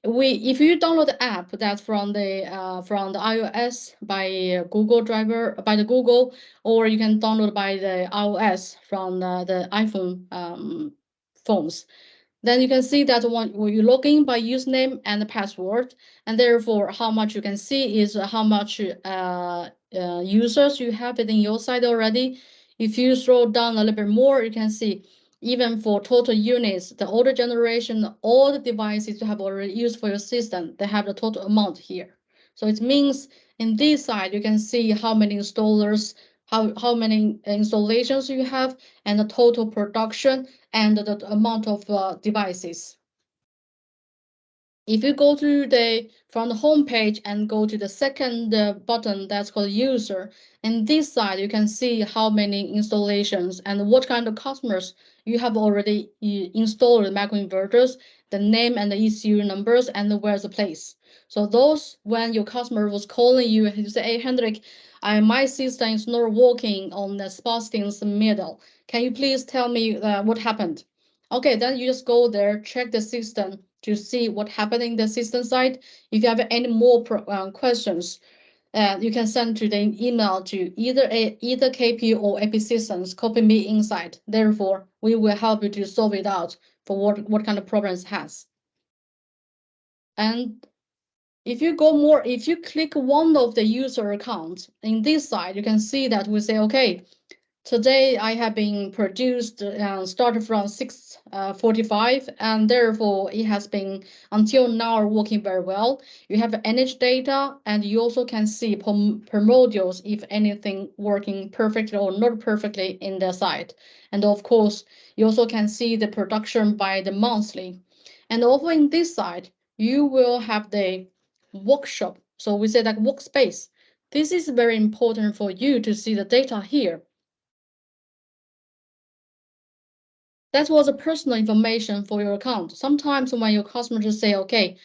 if you download the app that's from the iOS by the Google, or you can download by the iOS from the iPhone phones. Then you can see that when you log in by username and password, and therefore how much you can see is how much users you have within your site already. If you scroll down a little bit more, you can see even for total units, the older generation, all the devices you have already used for your system, they have the total amount here. So it means in this side, you can see how many installers, how many installations you have, and the total production and the amount of devices. If you go to from the home page and go to the second button that's called user, in this side you can see how many installations and what kind of customers you have already installed the microinverters, the name and the ECU numbers, and where's the place. So those when your customer was calling you and you say, "Hey Hendrik, my system is not working on the Spostings middle. Can you please tell me what happened?" Okay, then you just go there, check the system to see what happened in the system side. If you have any more questions, you can send to the email to either KP or APsystems, copy me inside. Therefore, we will help you to solve it out for what kind of problems it has. And if you click one of the user accounts in this side, you can see that we say, okay, today I have been produced started from 6:45, and therefore it has been until now working very well. You have energy data, and you also can see per modules if anything working perfectly or not perfectly in the site. And of course, you also can see the production by the monthly. And over in this side, you will have the workshop. So we say that workspace. This is very important for you to see the data here. That was a personal information for your account. Sometimes when your customers say, okay,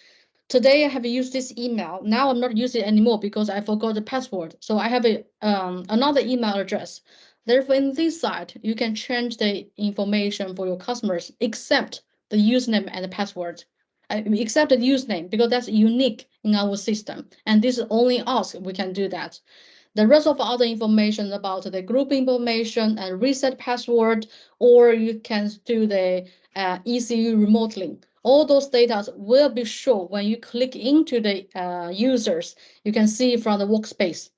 today I have used this email. Now I'm not using it anymore because I forgot the password. So I have another email address. Therefore, in this side, you can change the information for your customers except the username and the password. Except the username, because that's unique in our system. And this is only us, we can do that. The rest of other information about the group information and reset password, or you can do the ECU remotely. All those data will be shown when you click into the users. You can see from the workspace.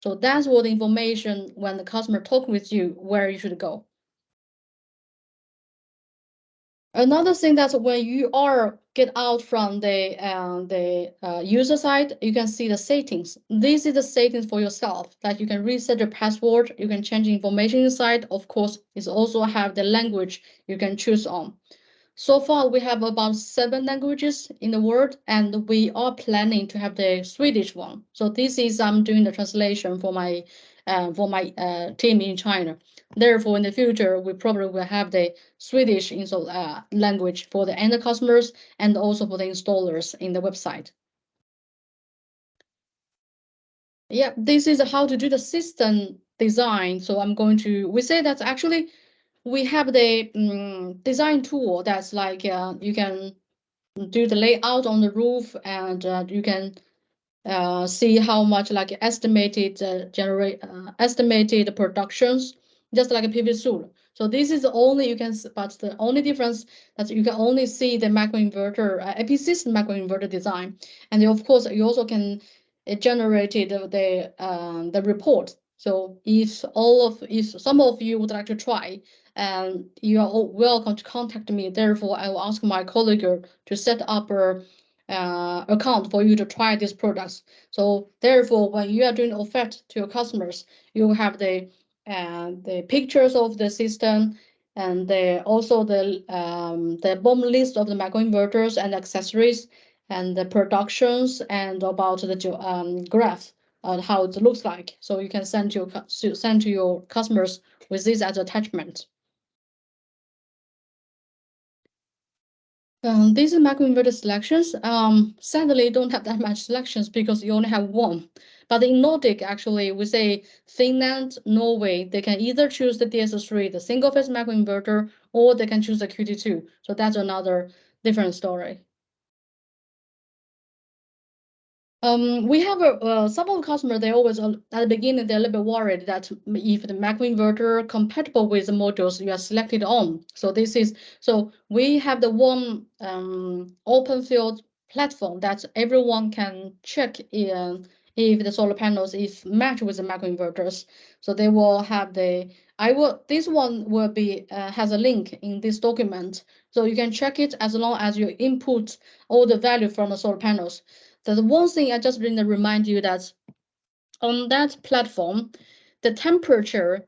So that's what the information when the customer talk with you, where you should go. Another thing that when you get out from the user side, you can see the settings. This is the settings for yourself that you can reset your password. You can change information inside. Of course, it also have the language you can choose on. So far, we have about 7 languages in the world, and we are planning to have the Swedish one. So this is I'm doing the translation for my team in China. Therefore, in the future, we probably will have the Swedish language for the end customers and also for the installers in the website. Yeah, this is how to do the system design. So we say that actually we have the design tool that's like you can do the layout on the roof, and you can see how much like estimated estimated productions, just like a previous tool. So this is only but the only difference that you can only see the microinverter APsystem microinverter design, and of course you also can generate the report. So if some of you would like to try, and you are all welcome to contact me. Therefore, I will ask my colleague to set up a account for you to try these products. So therefore, when you are doing offer to your customers, you have the pictures of the system, and also the BOM list of the microinverters and accessories, and the productions, and about the graph on how it looks like. So you can send to your customers with this as attachment. These are microinverter selections. Sadly, don't have that much selections because you only have one. But in Nordic, actually, we say Finland, Norway, they can either choose the DS3, the single phase microinverter, or they can choose the QT2. So that's another different story. We have some of the customers, they always, at the beginning, they're a little bit worried that if the microinverter compatible with the modules you are selected on. So we have the one open field platform that everyone can check if the solar panels is matched with the microinverters. So they will have this one will be, has a link in this document. So you can check it as long as you input all the value from the solar panels. The one thing I just want to remind you that on that platform, the temperature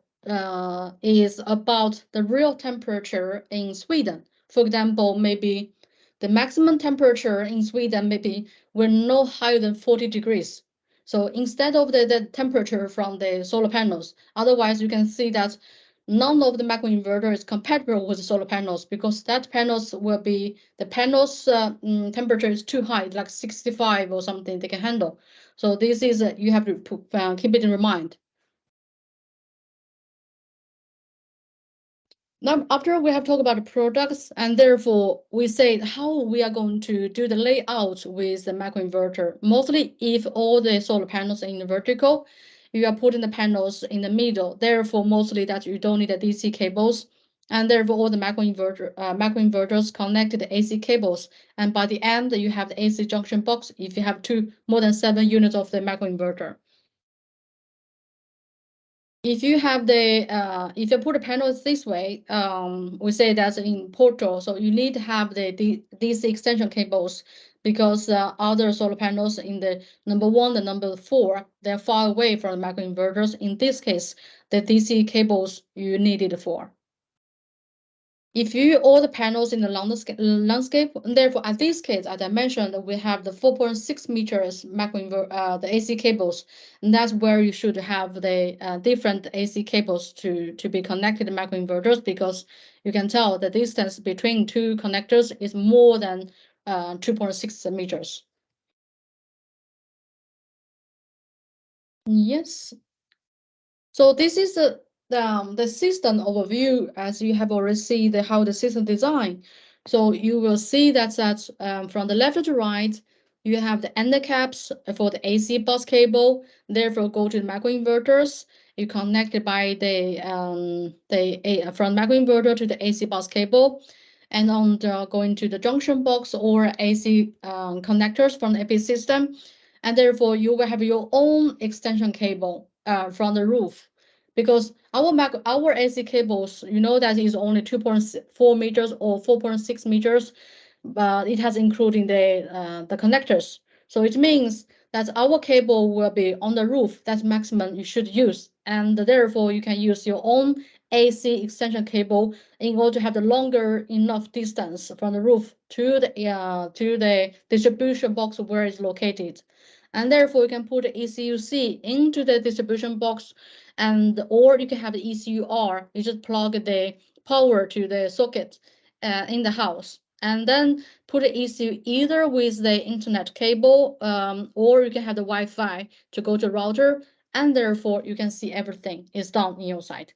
is about the real temperature in Sweden. For example, maybe the maximum temperature in Sweden maybe will no higher than 40 degrees. So instead of the temperature from the solar panels, otherwise you can see that none of the microinverter is compatible with the solar panels because that panels will be, the panels temperature is too high, like 65 or something they can handle. So this is, you have to keep it in mind. Now, after we have talked about the products, and therefore we say how we are going to do the layout with the microinverter. Mostly if all the solar panels are in the vertical, you are putting the panels in the middle. Therefore, mostly that you don't need the DC cables. And therefore, all the microinverters connect to the AC cables. And by the end, you have the AC junction box if you have more than 7 units of the microinverter. If you have if you put the panels this way, we say that's in portal. So you need to have the DC extension cables because other solar panels in the number 1 and number 4, they're far away from the microinverters. In this case, the DC cables you need it for. If you all the panels in the landscape, and therefore at this case, as I mentioned, we have the 4.6 meters microinverter, the AC cables, and that's where you should have the different AC cables to be connected to microinverters because you can tell the distance between two connectors is more than 2.6 meters. Yes. So this is the system overview, as you have already seen how the system design. So you will see that from the left to right, you have the end caps for the AC bus cable. Therefore, go to the microinverters. You connect it by from microinverter to the AC bus cable, and on going to the junction box or AC connectors from the AP system, and therefore you will have your own extension cable from the roof, because our AC cables, you know that is only 2.4 meters or 4.6 meters, but it has including the connectors. So it means that our cable will be on the roof. That's maximum you should use, and therefore you can use your own AC extension cable in order to have the longer enough distance from the roof to the distribution box where it's located. And therefore you can put the ECUC into the distribution box, or you can have the ECUR. You just plug the power to the socket in the house, and then put the ECU either with the internet cable, or you can have the Wi-Fi to go to router, and therefore you can see everything is done in your site.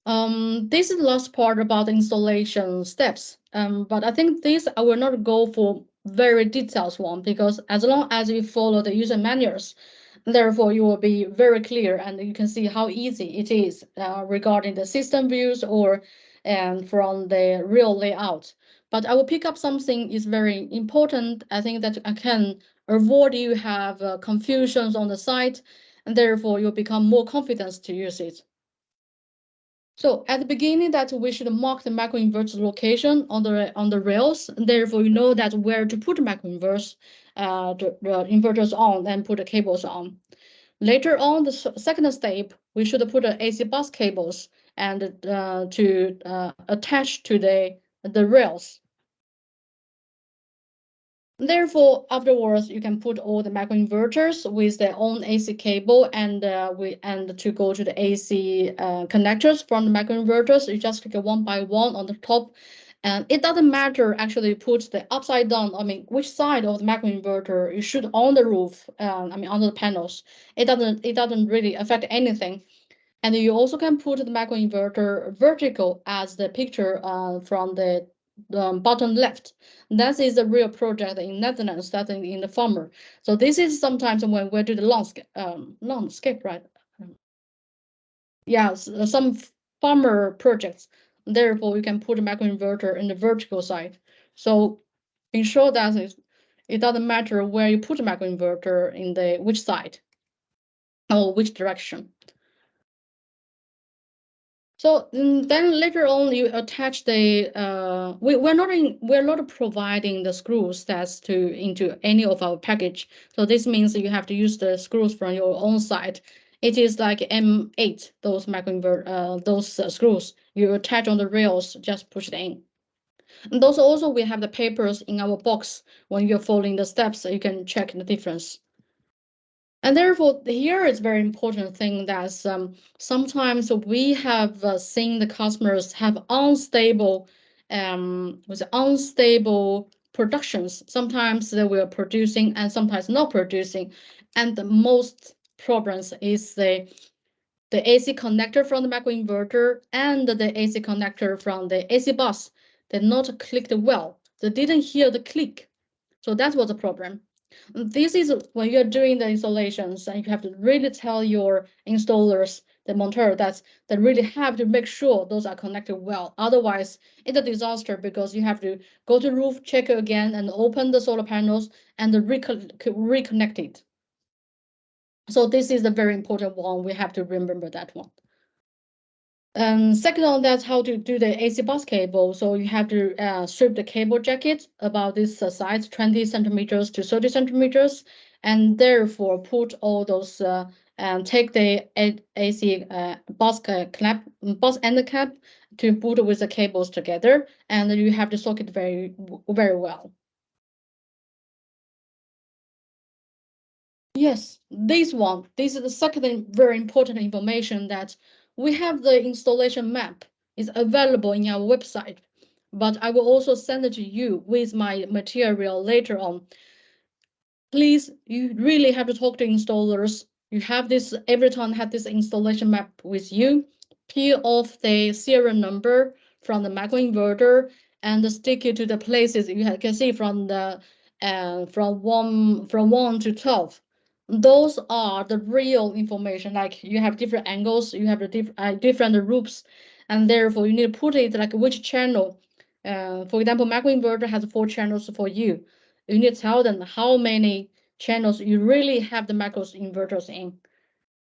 This is the last part about the installation steps. But I think this I will not go for very detailed one because as long as you follow the user manuals, therefore you will be very clear and you can see how easy it is regarding the system views or from the real layout. But I will pick up something is very important. I think that I can avoid you have confusions on the site, and therefore you'll become more confident to use it. So at the beginning that we should mark the microinverter location on the rails. Therefore, you know that where to put microinverters, the inverters on and put the cables on. Later on, the second step, we should put the AC bus cables and to attach to the rails. Therefore, afterwards, you can put all the microinverters with their own AC cable and to go to the AC connectors from the microinverters. You just click one by one on the top, and it doesn't matter actually put the upside down. I mean, which side of the microinverter you should on the roof. I mean, on the panels. It doesn't really affect anything. And you also can put the microinverter vertical as the picture from bottom left. That is a real project in Netherlands, starting in the farmer. So this is sometimes when we do the landscape, right? Yeah, some farmer projects. Therefore, you can put a microinverter in the vertical side. So ensure that it doesn't matter where you put a microinverter in the which side or which direction. So then later on, you attach the we're not providing the screws that's into any of our package. So this means you have to use the screws from your own side. It is like M8, those screws you attach on the rails, just push it in. And those also we have the papers in our box. When you're following the steps, you can check the difference. And therefore, here is very important thing that sometimes we have seen the customers have unstable productions. Sometimes they were producing and sometimes not producing. And the most problems is the AC connector from the microinverter and the AC connector from the AC bus. They're not clicked well. They didn't hear the click. So that was a problem. This is when you're doing the installations and you have to really tell your installers, the monteur, that they really have to make sure those are connected well. Otherwise, it's a disaster because you have to go to the roof, check again, and open the solar panels and reconnect it. So this is a very important one. We have to remember that one. Second on that's how to do the AC bus cable. So you have to strip the cable jacket about this size, 20 centimeters to 30 centimeters, and therefore put all those and take the AC bus end cap to put with the cables together, and you have to soak it very well. Yes, this is the second very important information that we have the installation map is available in our website, but I will also send it to you with my material later on. Please, you really have to talk to installers. You have this every time have this installation map with you. Peel off the serial number from the microinverter and stick it to the places you can see from the from 1 to 12. Those are the real information. Like you have different angles, you have the different loops, and therefore you need to put it like which channel. For example, microinverter has 4 channels for you. You need to tell them how many channels you really have the microinverters in.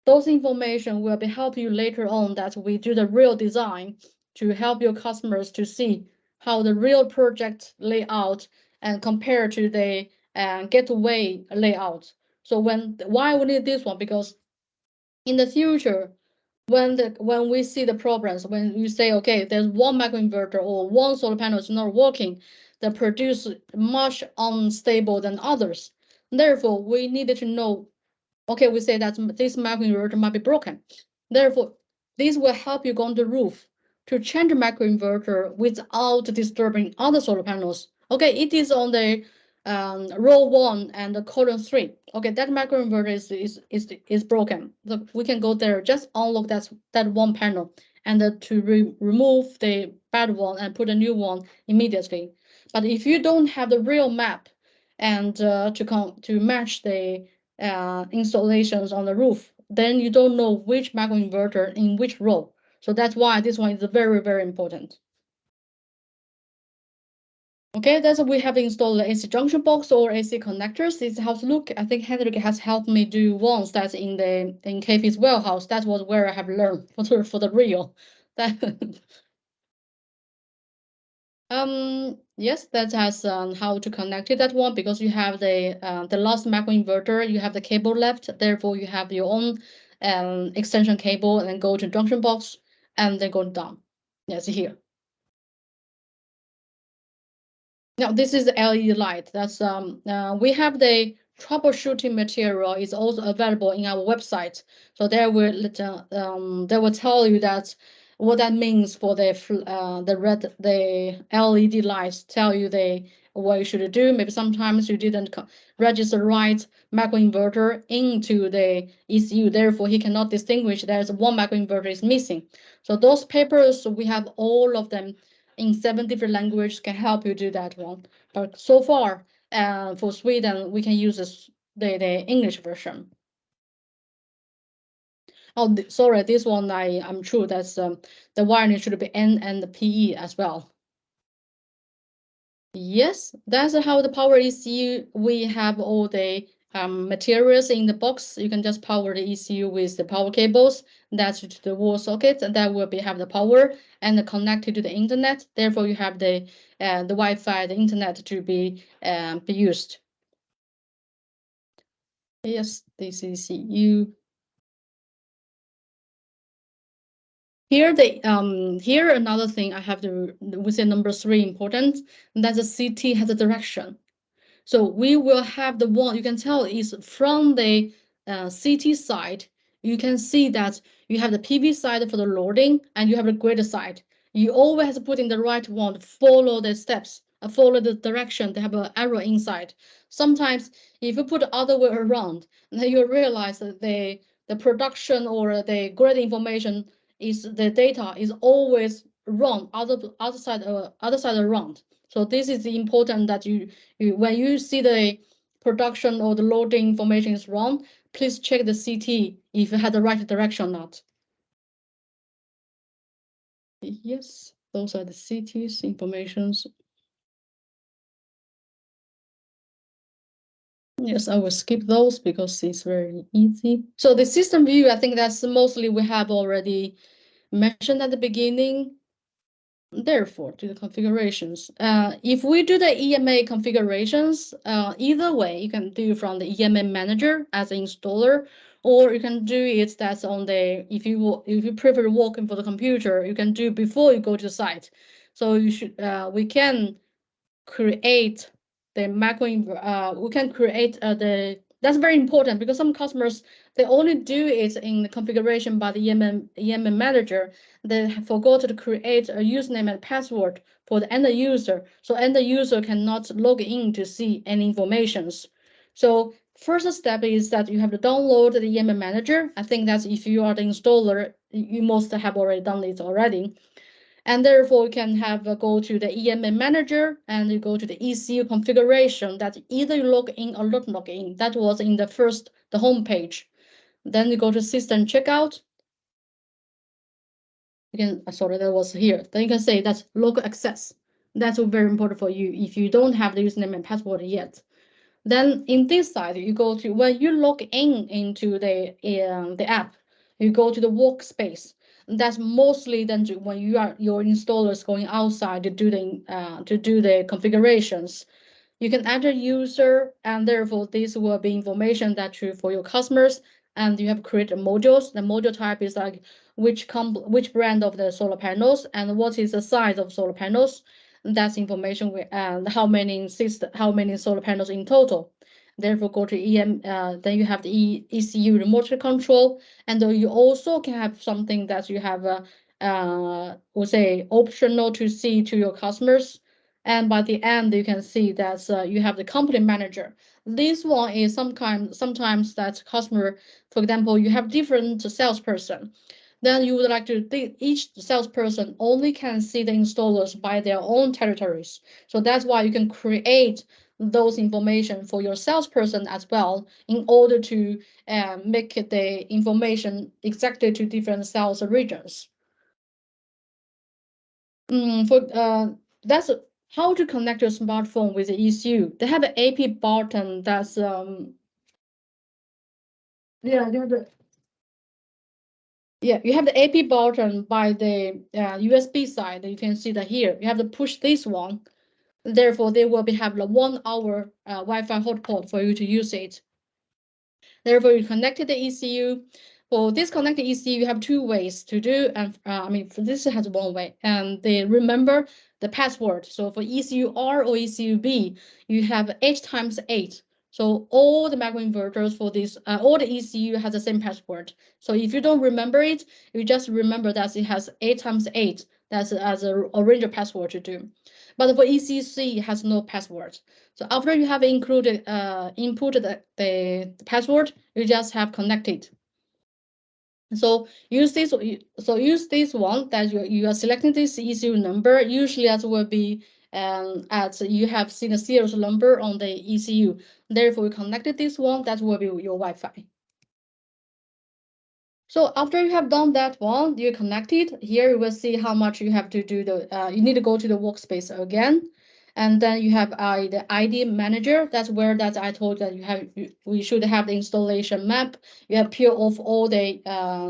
Those information will be help you later on that we do the real design to help your customers to see how the real project layout and compare to the gateway layout. So why we need this one? Because in the future, when we see the problems, when you say, okay, there's one microinverter or one solar panel is not working, that produce much unstable than others. Therefore, we needed to know, okay, we say that this microinverter might be broken. Therefore, this will help you go on the roof to change the microinverter without disturbing other solar panels. Okay, it is on the row 1 and the column 3. Okay, that microinverter is broken. So we can go there, just unlock that one panel and to remove the bad one and put a new one immediately. But if you don't have the real map and to match the installations on the roof, then you don't know which microinverter in which row. So that's why this one is very, very important. Okay, that's we have installed the AC junction box or AC connectors. This is how to look. I think Henrik has helped me do once. That's in KP's warehouse. That was where I have learned for the real. That yes, that has how to connect it. That one because you have the last microinverter. You have the cable left. Therefore, you have your own extension cable and then go to junction box and then go down. Yes, here. Now this is the LED light. That's we have the troubleshooting material is also available in our website. So there will tell you that what that means for the LED lights. Tell you what you should do. Maybe sometimes you didn't register right microinverter into the ECU. Therefore, he cannot distinguish there's one microinverter is missing. So those papers we have all of them in 7 different languages can help you do that one. But so far, for Sweden, we can use the English version. Oh, sorry, this one I'm true. That's the wiring should be N and the PE as well. Yes, that's how the power ECU. We have all the materials in the box. You can just power the ECU with the power cables. That's to the wall socket, and that will have the power and connected to the internet. Therefore, you have the Wi-Fi, the internet to be used. Yes, this is ECU. Here here another thing I have to we say number 3 important, and that's the CT has a direction. So we will have the one you can tell is from the CT side. You can see that you have the PV side for the loading and you have the grid side. You always have to put in the right one to follow the steps, follow the direction. They have an arrow inside. Sometimes if you put the other way around, then you realize that the production or the grid information is the data is always wrong, other side around. So this is important that you when you see the production or the loading information is wrong, please check the CT if you had the right direction or not. Yes, those are the CT's informations. Yes, I will skip those because it's very easy. So the system view, I think that's mostly we have already mentioned at the beginning. Therefore, to the configurations. If we do the EMA configurations, either way, you can do from the EMA manager as an installer, or you can do it that's on the if you prefer working for the computer, you can do before you go to the site. So you should we can create the we can create that's very important because some customers they only do it in the configuration by the EMM manager. They forgot to create a username and password for the end user, so end user cannot log in to see any informations. So first step is that you have to download the EMM manager. I think that if you are the installer, you must have already done it already. And therefore, you can have go to the EMA manager and you go to the ECU configuration that either you log in or not log in. That was in the home page. Then you go to system checkout. You can, sorry, that was here. Then you can say that's local access. That's very important for you if you don't have the username and password yet. Then in this side, you go to when you log in into the app, you go to the workspace. That's mostly then when your installer is going outside to do the configurations. You can enter user, and therefore this will be information that for your customers. And you have created modules. The module type is like which brand of the solar panels and what is the size of solar panels. That's information and how many solar panels in total. Therefore, go to then you have the ECU remote control, and you also can have something that you have we'll say optional to see to your customers. And by the end, you can see that you have the company manager. This one is sometimes that customer, for example, you have different salesperson. Then you would like to each salesperson only can see the installers by their own territories. So that's why you can create those information for your salesperson as well in order to make the information exactly to different sales regions. That's how to connect your smartphone with the ECU. They have an AP button that's you have the AP button by the USB side. You can see that here. You have to push this one. Therefore, they will have a 1 hour Wi-Fi hotspot for you to use it. Therefore, you connected the ECU. For this connected ECU, you have 2 ways to do, and for this has 1 way. And they remember the password. So for ECU R or ECU B, you have 8 times 8. So all the microinverters for this, all the ECU has the same password. So if you don't remember it, you just remember that it has 8 times 8. That's as a original password to do. But for ECC, it has no password. So after you have inputted the password, you just have connected. So use this. So use this one that you are selecting this ECU number. Usually that will be as you have seen a serial number on the ECU. Therefore, you connected this one. That will be your Wi-Fi. So after you have done that one, you connect it. Here you will see how much you have to do you need to go to the workspace again. And then you have the ID manager. That's where I told that we should have the installation map. You have peel off all the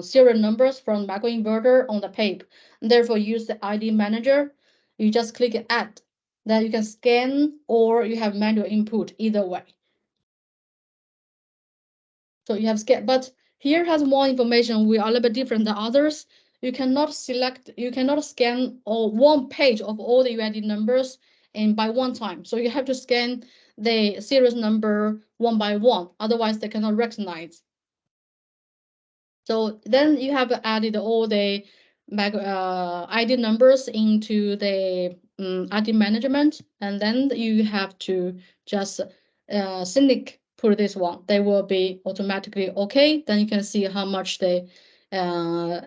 serial numbers from microinverter on the tape. Therefore, use the ID manager. You just click add. Then you can scan or you have manual input either way. So you have scan, but here has more information. We are a little bit different than others. You cannot scan all one page of all the UID numbers and by one time. So you have to scan the series number one by one. Otherwise, they cannot recognize. So then you have added all the ID numbers into the ID management, and then you have to just Cynic put this one. They will be automatically okay. Then you can see how much the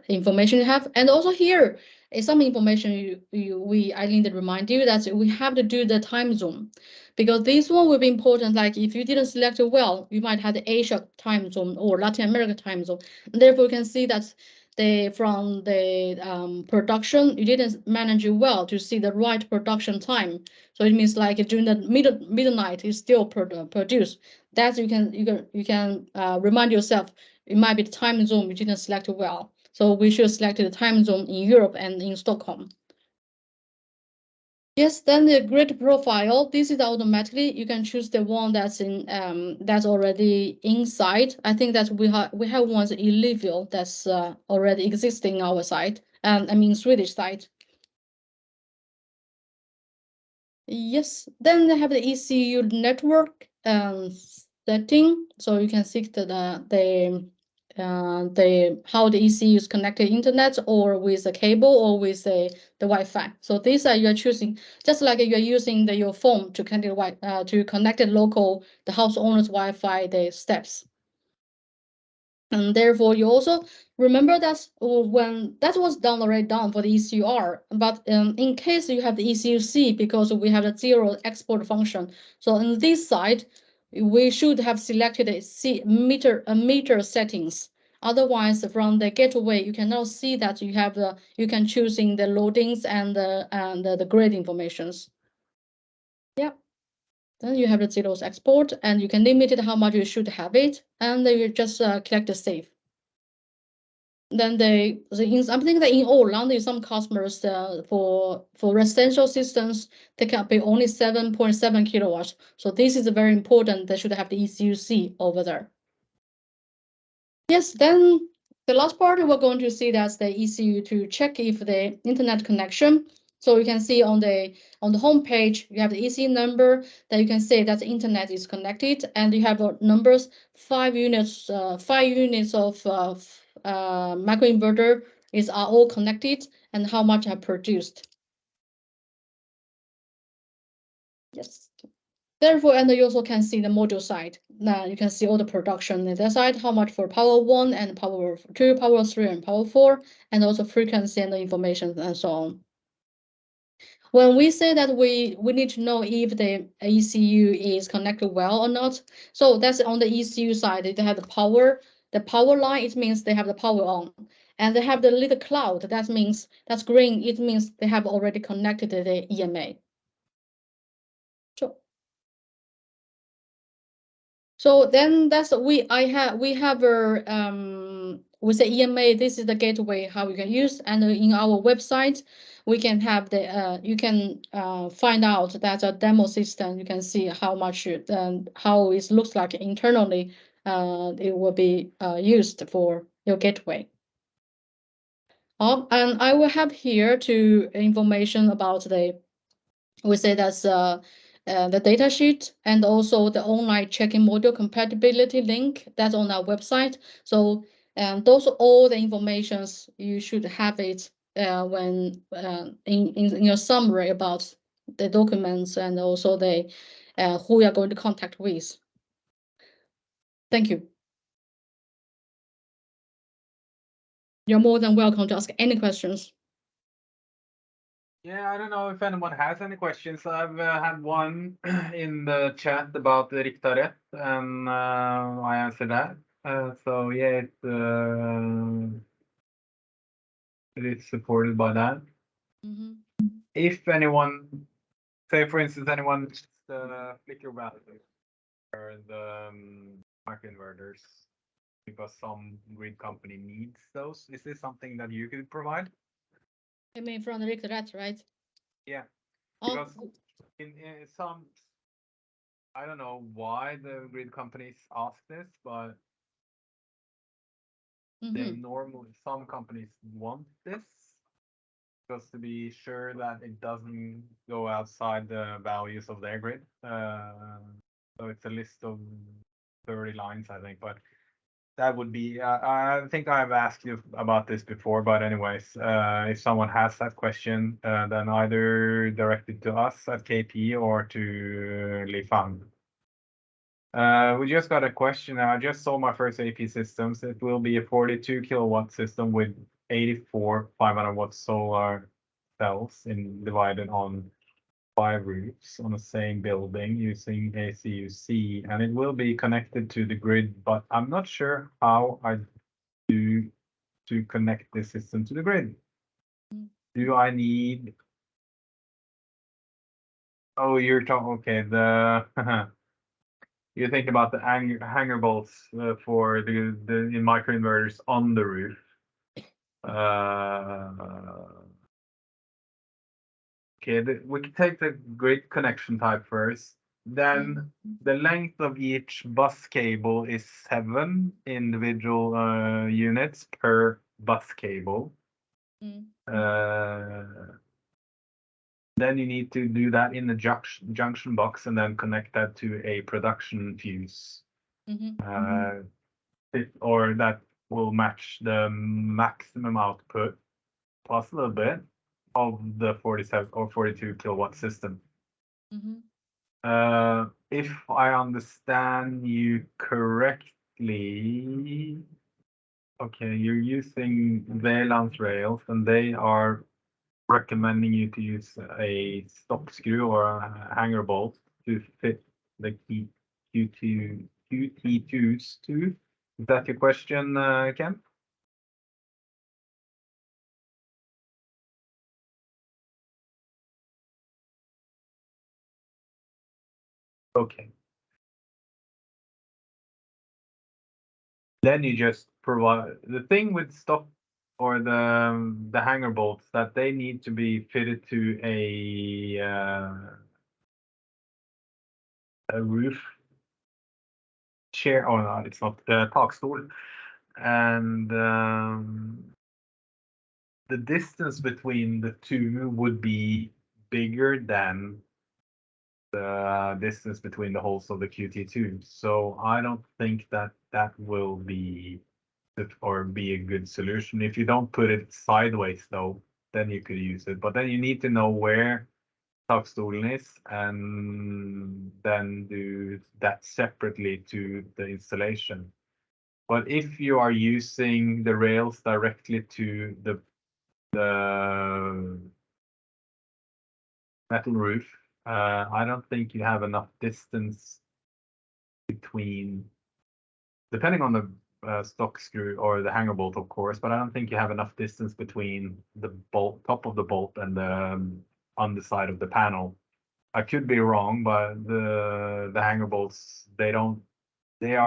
information you have, and also here is some information I need to remind you that we have to do the time zone, because this one will be important. Like if you didn't select it well, you might have the Asia time zone or Latin America time zone. Therefore, you can see that from the production, you didn't manage it well to see the right production time. So it means like during the midnight, it's still produced. That you can remind yourself. It might be the time zone you didn't select well. So we should select the time zone in Europe and in Stockholm. Yes, then the grid profile, this is automatically, you can choose the one that's in that's already inside. I think that we have ones illegal that's already existing our site, I mean Swedish site. Yes, then they have the ECU network setting, so you can see how the ECU is connected to internet or with a cable or with the Wi-Fi. So these are you are choosing, just like you are using your phone to connect the house owner's Wi-Fi, the steps. And therefore, you also remember that when that was already done for the ECUR, but in case you have the ECUC, because we have the zero export function. So on this side, we should have selected a meter settings. Otherwise, from the gateway, you cannot see that you can choose in the loadings and the grid informations. Yeah. Then you have the zeros export, and you can limit it how much you should have it, and then you just click the save. Then I think that in all, only some customers for residential systems, they can pay only 7.7 kilowatts. So this is very important. They should have the ECUC over there. Yes, then the last part we're going to see that's the ECU to check if the internet connection. So you can see on the home page, you have the ECU number that you can say that the internet is connected, and you have numbers 5 units of microinverter are all connected and how much are produced. Yes. Therefore, and you also can see the module side. Now you can see all the production on that side, how much for power 1 and power 2, power 3, and power 4, and also frequency and the information and so on. When we say that we need to know if the ECU is connected well or not, so that's on the ECU side. They have the power line. It means they have the power on, and they have the little cloud. That means that's green. It means they have already connected to the EMA. So then we have with the EMA, this is the gateway how we can use, and in our website we can have you can find out that a demo system. You can see how much how it looks like internally. It will be used for your gateway. And I will have here information about we say that's the data sheet and also the online check-in module compatibility link that's on our website. So those are all the informations you should have it when in your summary about the documents and also the who you are going to contact with. Thank you. You're more than welcome to ask any questions. Yeah, I don't know if anyone has any questions. I've had one in the chat about the Riktaret, and I answered that. So yeah, it is supported by that. Mm-hmm. If anyone, say for instance, anyone the flicker value or the microinverters, because some grid company needs those, is this something that you could provide? I mean, from the Riktaret, right? Yeah, Oh, because in some, I don't know why the grid companies ask this, but they mm-hmm. normally, some companies want this just to be sure that it doesn't go outside the values of their grid. So it's a list of 30 lines, I think, but that would be, I think I've asked you about this before, but anyways, if someone has that question, then either direct it to us at KP or to Lifang. We just got a question. I just saw my first APsystems. It will be a 42 kilowatt system with 84 500 watt solar cells divided on 5 roofs on the same building using ACUC, and it will be connected to the grid, but I'm not sure how I do to connect the system to the grid. Do I need? Oh, you're talking, okay, the you think about the hanger bolts for the in microinverters on the roof. Okay, we can take the grid connection type first. Then the length of each bus cable is 7 individual units per bus cable. Then you need to do that in the junction box and then connect that to a production fuse. Or that will match the maximum output plus a little bit of the 47 or 42 kilowatt system. If I understand you correctly, okay, you're using Velan's rails and they are recommending you to use a stop screw or a hanger bolt to fit the QT2s too. Is that your question, Ken? Okay. Then you just provide the thing with stop or the hanger bolts that they need to be fitted to a roof chair. Oh no, it's not takstol, and the distance between the two would be bigger than the distance between the holes of the QT2. So I don't think that that will be or be a good solution. If you don't put it sideways though, then you could use it. But then you need to know where takstolen is and then do that separately to the installation. But if you are using the rails directly to the metal roof, I don't think you have enough distance between, depending on the stock screw or the hanger bolt, of course, but I don't think you have enough distance between the bolt, top of the bolt and the underside of the panel. I could be wrong, but the hanger bolts, they are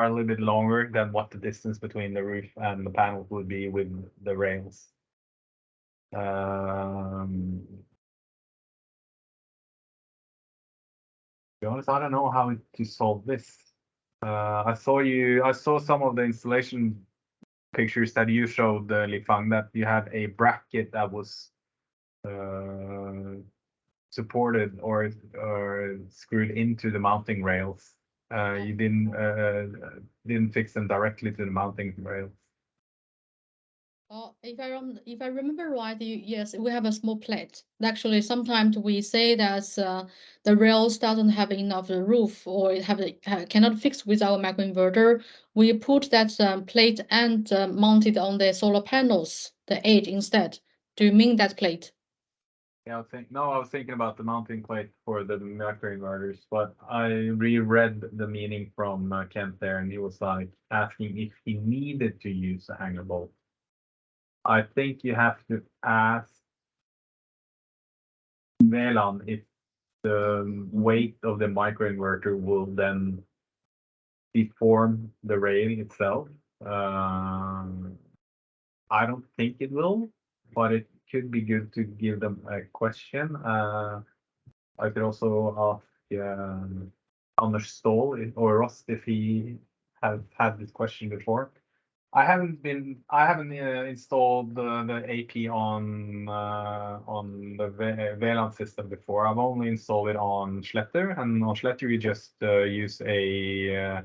a little bit longer than what the distance between the roof and the panel would be with the rails. To be honest, I don't know how to solve this. I saw some of the installation pictures that you showed, Lifang, that you had a bracket that was supported or screwed into the mounting rails. You didn't fix them directly to the mounting rails. If I remember right, yes, we have a small plate. Actually, sometimes we say that the rails doesn't have enough roof or it cannot fix with our microinverter. We put that plate and mount it on the solar panels, the edge instead. Do you mean that plate? Yeah, I was thinking about the mounting plate for the microinverters, but I reread the meaning from Kent there, and he was like asking if he needed to use a hanger bolt. I think you have to ask Velan if the weight of the microinverter will then deform the rail itself. I don't think it will, but it could be good to give them a question. I could also ask Anders Ståhl or Ross if he has had this question before. I haven't installed the AP on the VLAN system before. I've only installed it on Schletter, and on Schletter you just use a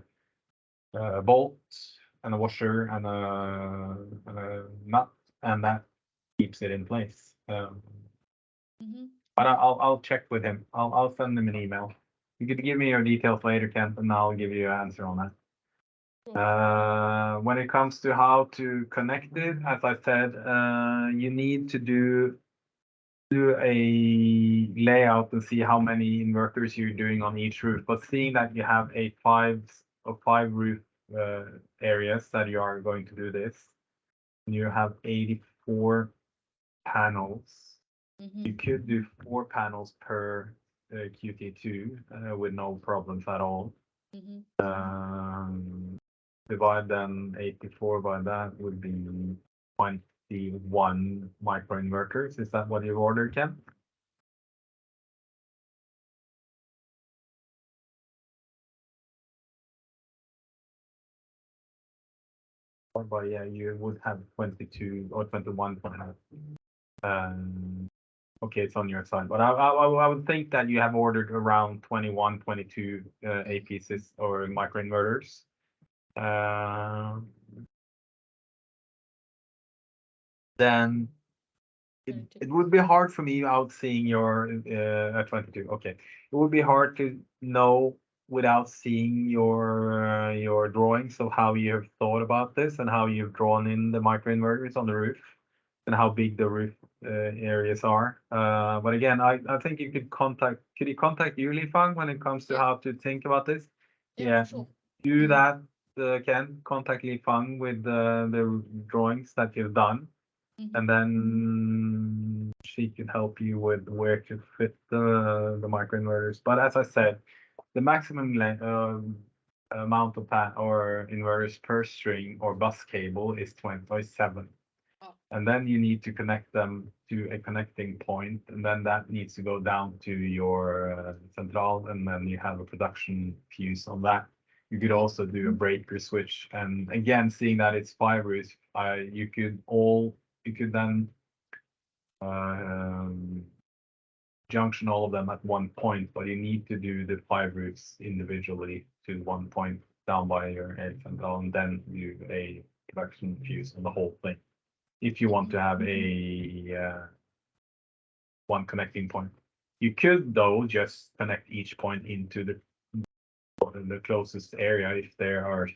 bolt and a washer and a nut, and that keeps it in place. But I'll check with him. I'll send him an email. You could give me your details later, Kent, and I'll give you an answer on that. When it comes to how to connect it, as I said, you need to do a layout and see how many inverters you're doing on each roof. But seeing that you have five roof areas that you are going to do this, and you have 84 panels. You could do 4 panels per QT2 with no problems at all. Divide then 84 by that would be 21 microinverters. Is that what you've ordered, Ken? But yeah, you would have 22 or 21 panels. Okay, it's on your side, but I would think that you have ordered around 21, 22 APs or microinverters. Then it would be hard for me out seeing your 22. Okay, it would be hard to know without seeing your drawings of how you have thought about this and how you've drawn in the microinverters on the roof and how big the roof areas are. But again, I think you could you contact you, Lifang, when it comes to how to think about this? Yeah, sure. do that, Ken. Contact Lifang with the drawings that you've done. And then she can help you with where to fit the microinverters. But as I said, the maximum amount of or inverters per string or bus cable is 27. And then you need to connect them to a connecting point, and then that needs to go down to your central, and then you have a production fuse on that. You could also do a breaker switch, and again, seeing that it's 5 roofs, you could then junction all of them at one point, but you need to do the 5 roofs individually to one point down by your head central, and then do a production fuse on the whole thing. If you want to have a one connecting point. You could though just connect each point into the closest area if they are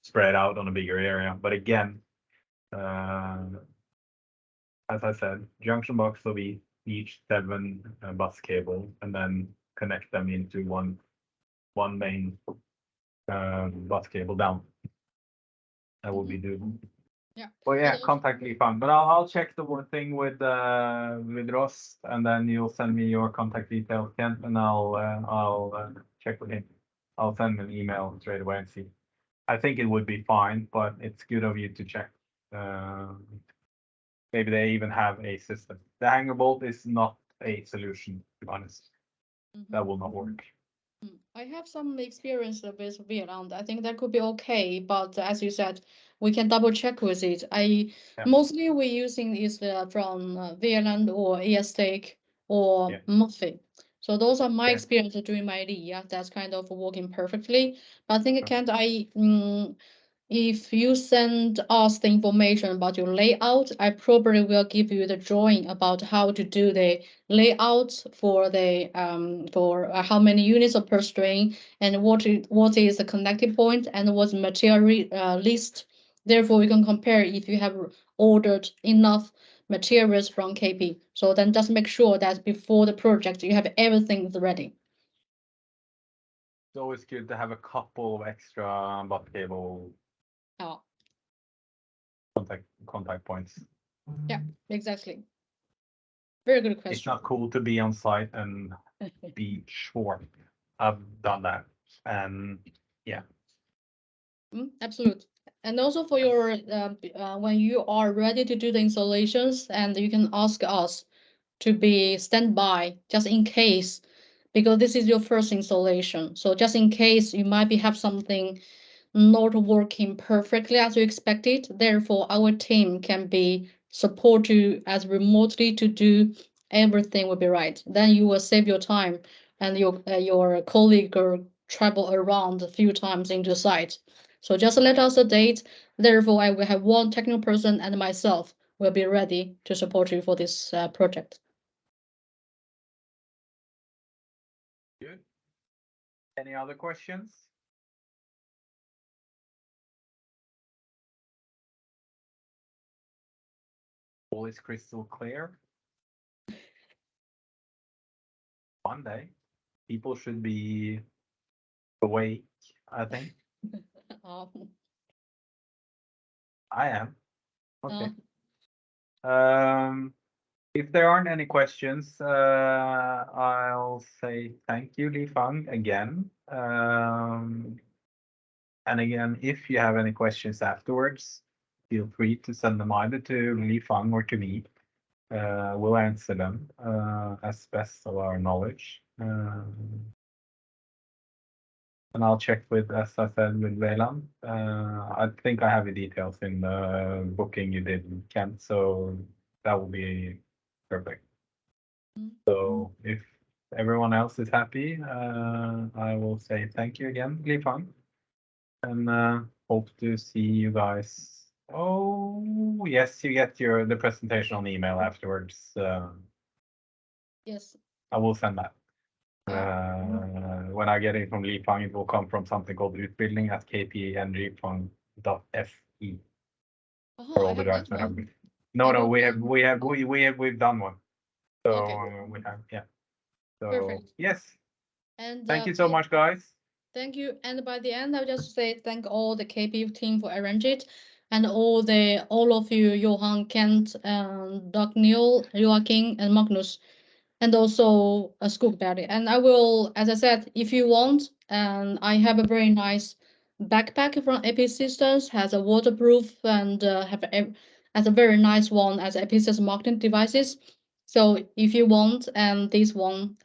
spread out on a bigger area. But again, as I said, junction box will be each 7 bus cable, and then connect them into one main bus cable down. That will be doable. Yeah. Well, yeah, contact Lifang, but I'll check the one thing with Ross, and then you'll send me your contact details, Kent, and I'll check with him. I'll send him an email straight away and see. I think it would be fine, but it's good of you to check. Maybe they even have a system. The hanger bolt is not a solution, to be honest. That will not work. I have some experience with VLAN. I think that could be okay, but as you said, we can double check with it. Mostly we're using is from VLAN or ESTake or Muffin. So those are my experience during my lead. Yeah, that's kind of working perfectly. But I think if you send us the information about your layout, I probably will give you the drawing about how to do the layout for the how many units per string and what is the connecting point and what's material list. Therefore, we can compare if you have ordered enough materials from KP. So then just make sure that before the project you have everything ready. It's always good to have a couple of extra butt cable Oh, contact points. yeah, exactly. Very good question. It's not cool to be on site and be short. I've done that, and yeah. Absolutely. And also for your when you are ready to do the installations, and you can ask us to be standby just in case, because this is your first installation. So just in case you might have something not working perfectly as you expected. Therefore, our team can be support you as remotely to do everything will be right. Then you will save your time and your colleague or travel around a few times into site. So just let us a date. Therefore, I will have one technical person and myself will be ready to support you for this project. Good. Any other questions? All is crystal clear. One day, people should be awake, I think. I am. Okay. If there aren't any questions, I'll say thank you, Li Fang, again. And again, if you have any questions afterwards, feel free to send them either to Li Fang or to me. We'll answer them as best of our knowledge. And I'll check with, as I said, with Veland. I think I have the details in the booking you did, Kent, so that will be perfect. So if everyone else is happy, I will say thank you again, Li Fang, and hope to see you guys. Oh, yes, you get the presentation on email afterwards. Yes. I will send that. When I get it from Li Fang, it will come from something called utbildning@kpng.fi. For all the guys that have. No, we've done one. So Okay. we have, yeah. So Perfect. yes. And Thank you so much, guys. Thank you. And by the end, I'll just say thank all the KP team for arranging it, and all of you, Johan, Kent, Doc Neil, Joaquin, and Magnus, and also Skogberg. And I will, as I said, if you want, and I have a very nice backpack from APsystems, has a waterproof and has a very nice one as APsystems marketing devices. So if you want, this one,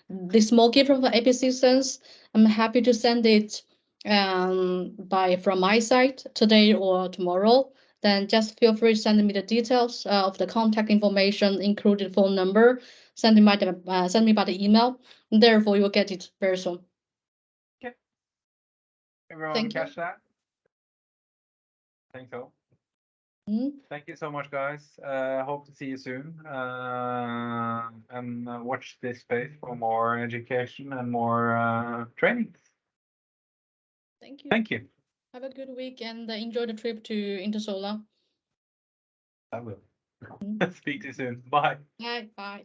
this small gift from APsystems, I'm happy to send it from my side today or tomorrow. Then just feel free to send me the details of the contact information, included phone number. Send me by the email. Therefore, you'll get it very soon. Okay. Everyone Thank catch that? I think so. Thank you so much, guys. Hope to see you soon. And watch this space for more education and more trainings. Thank you. Thank you. Have a good week and enjoy the trip to Intersolar. I will. Speak to you soon. Bye. Bye. Bye.